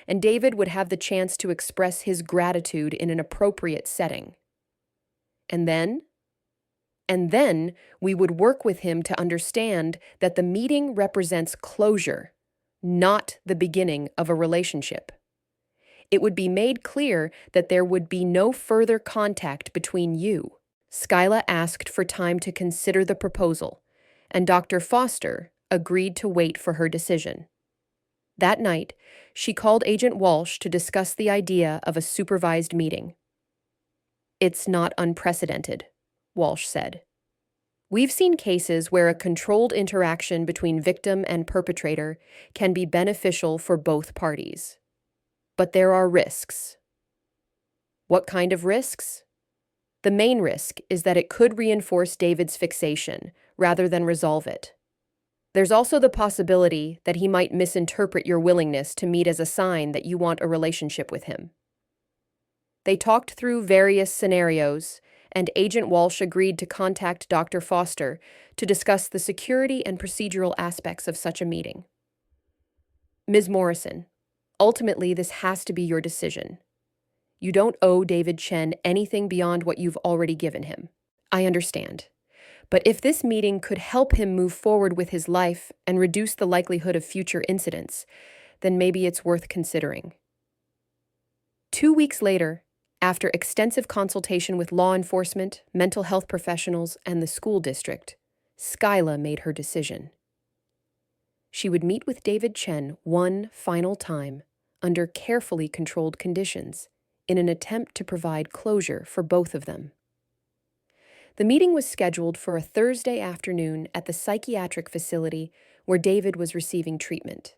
and David would have the chance to express his gratitude in an appropriate setting. And then we would work with him to understand that the meeting represents closure, not the beginning of a relationship. It would be made clear that there would be no further contact between you. Skyla asked for time to consider the proposal, and Dr. Foster agreed to wait for her decision. That night, she called Agent Walsh to discuss the idea of a supervised meeting. "It's not unprecedented," Walsh said. "We've seen cases where a controlled interaction between victim and perpetrator can be beneficial for both parties. But there are risks." "What kind of risks?" "The main risk is that it could reinforce David's fixation rather than resolve it. There's also the possibility that he might misinterpret your willingness to meet as a sign that you want a relationship with him." They talked through various scenarios, and Agent Walsh agreed to contact Dr. Foster to discuss the security and procedural aspects of such a meeting. "Ms. Morrison, ultimately this has to be your decision. You don't owe David Chen anything beyond what you've already given him. I understand. But if this meeting could help him move forward with his life and reduce the likelihood of future incidents, then maybe it's worth considering." 2 weeks later, after extensive consultation with law enforcement, mental health professionals, and the school district, Skyla made her decision. She would meet with David Chen one final time, under carefully controlled conditions, in an attempt to provide closure for both of them. The meeting was scheduled for a Thursday afternoon at the psychiatric facility where David was receiving treatment.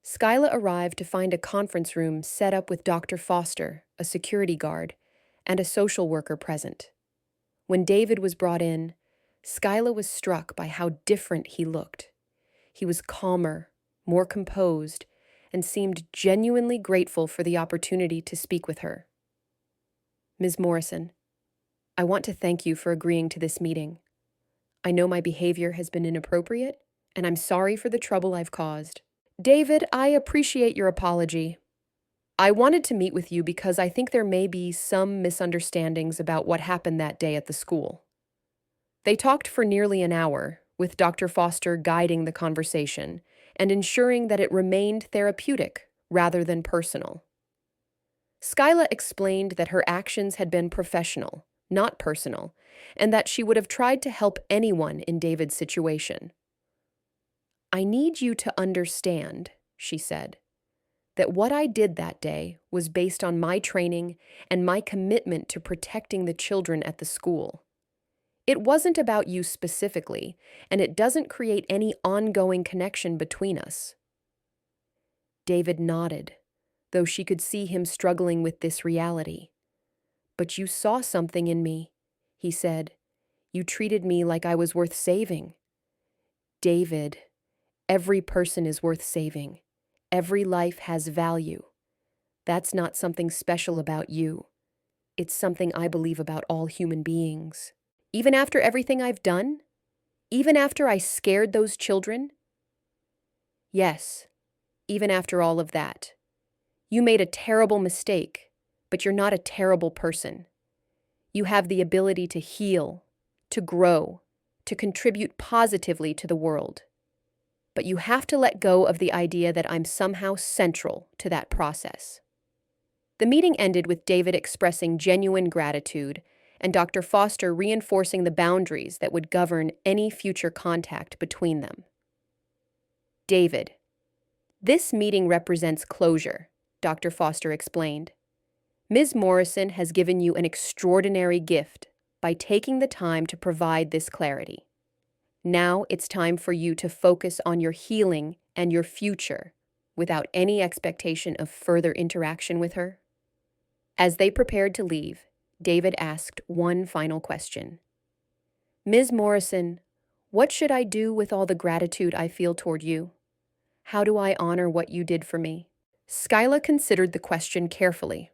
Skyla arrived to find a conference room set up with Dr. Foster, a security guard, and a social worker present. When David was brought in, Skyla was struck by how different he looked. He was calmer, more composed, and seemed genuinely grateful for the opportunity to speak with her. "Ms. Morrison, I want to thank you for agreeing to this meeting. I know my behavior has been inappropriate, and I'm sorry for the trouble I've caused." "David, I appreciate your apology. I wanted to meet with you because I think there may be some misunderstandings about what happened that day at the school." They talked for nearly an hour, with Dr. Foster guiding the conversation and ensuring that it remained therapeutic rather than personal. Skyla explained that her actions had been professional, not personal, and that she would have tried to help anyone in David's situation. "I need you to understand," she said, "that what I did that day was based on my training and my commitment to protecting the children at the school. It wasn't about you specifically, and it doesn't create any ongoing connection between us." David nodded, though she could see him struggling with this reality. "But you saw something in me," he said. "You treated me like I was worth saving." "David, every person is worth saving. Every life has value. That's not something special about you. It's something I believe about all human beings. Even after everything I've done? Even after I scared those children?" "Yes, even after all of that. You made a terrible mistake, but you're not a terrible person. You have the ability to heal, to grow, to contribute positively to the world. But you have to let go of the idea that I'm somehow central to that process." The meeting ended with David expressing genuine gratitude and Dr. Foster reinforcing the boundaries that would govern any future contact between them. "David, this meeting represents closure," Dr. Foster explained. "Ms. Morrison has given you an extraordinary gift by taking the time to provide this clarity. Now it's time for you to focus on your healing and your future without any expectation of further interaction with her." As they prepared to leave, David asked one final question. "Ms. Morrison, what should I do with all the gratitude I feel toward you? How do I honor what you did for me?" Skyla considered the question carefully.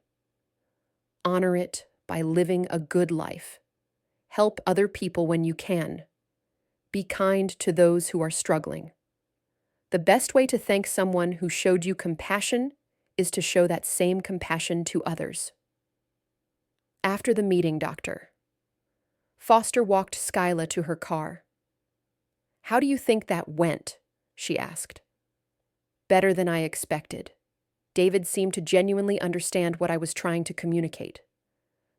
"Honor it by living a good life. Help other people when you can. Be kind to those who are struggling. The best way to thank someone who showed you compassion is to show that same compassion to others." After the meeting, Doctor Foster walked Skyla to her car. "How do you think that went?" she asked. "Better than I expected." David seemed to genuinely understand what I was trying to communicate.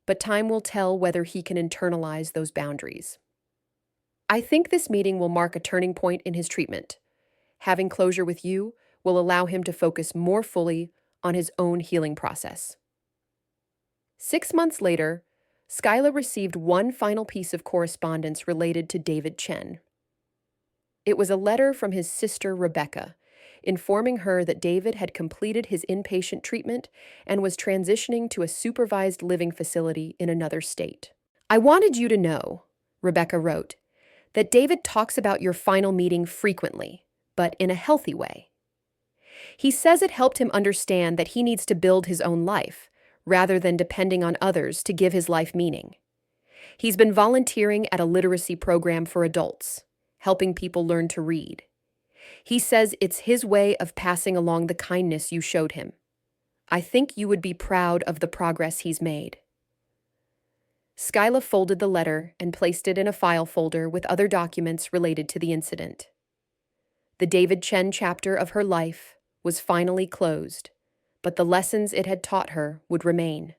But time will tell whether he can internalize those boundaries. "I think this meeting will mark a turning point in his treatment. Having closure with you will allow him to focus more fully on his own healing process." 6 months later, Skyla received one final piece of correspondence related to David Chen. It was a letter from his sister Rebecca, informing her that David had completed his inpatient treatment and was transitioning to a supervised living facility in another state. "I wanted you to know," Rebecca wrote, "that David talks about your final meeting frequently, but in a healthy way. He says it helped him understand that he needs to build his own life, rather than depending on others to give his life meaning. He's been volunteering at a literacy program for adults, helping people learn to read. He says it's his way of passing along the kindness you showed him. I think you would be proud of the progress he's made." Skyla folded the letter and placed it in a file folder with other documents related to the incident. The David Chen chapter of her life was finally closed, but the lessons it had taught her would remain.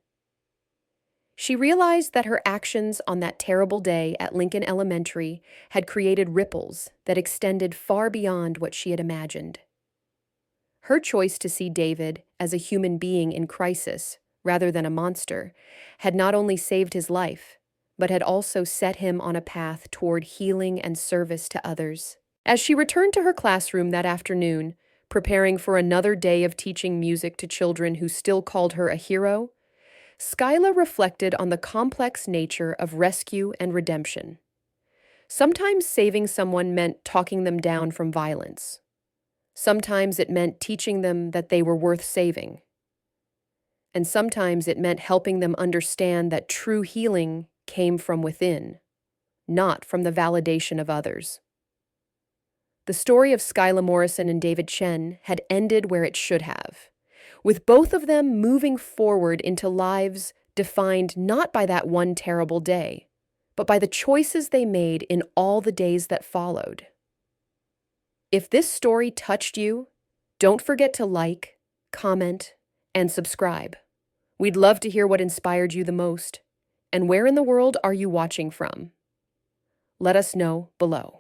She realized that her actions on that terrible day at Lincoln Elementary had created ripples that extended far beyond what she had imagined. Her choice to see David as a human being in crisis, rather than a monster, had not only saved his life, but had also set him on a path toward healing and service to others. As she returned to her classroom that afternoon, preparing for another day of teaching music to children who still called her a hero, Skyla reflected on the complex nature of rescue and redemption. Sometimes saving someone meant talking them down from violence. Sometimes it meant teaching them that they were worth saving. And sometimes it meant helping them understand that true healing came from within, not from the validation of others. The story of Skyla Morrison and David Chen had ended where it should have, with both of them moving forward into lives defined not by that one terrible day, but by the choices they made in all the days that followed. If this story touched you, don't forget to like, comment, and subscribe. We'd love to hear what inspired you the most. And where in the world are you watching from? Let us know below.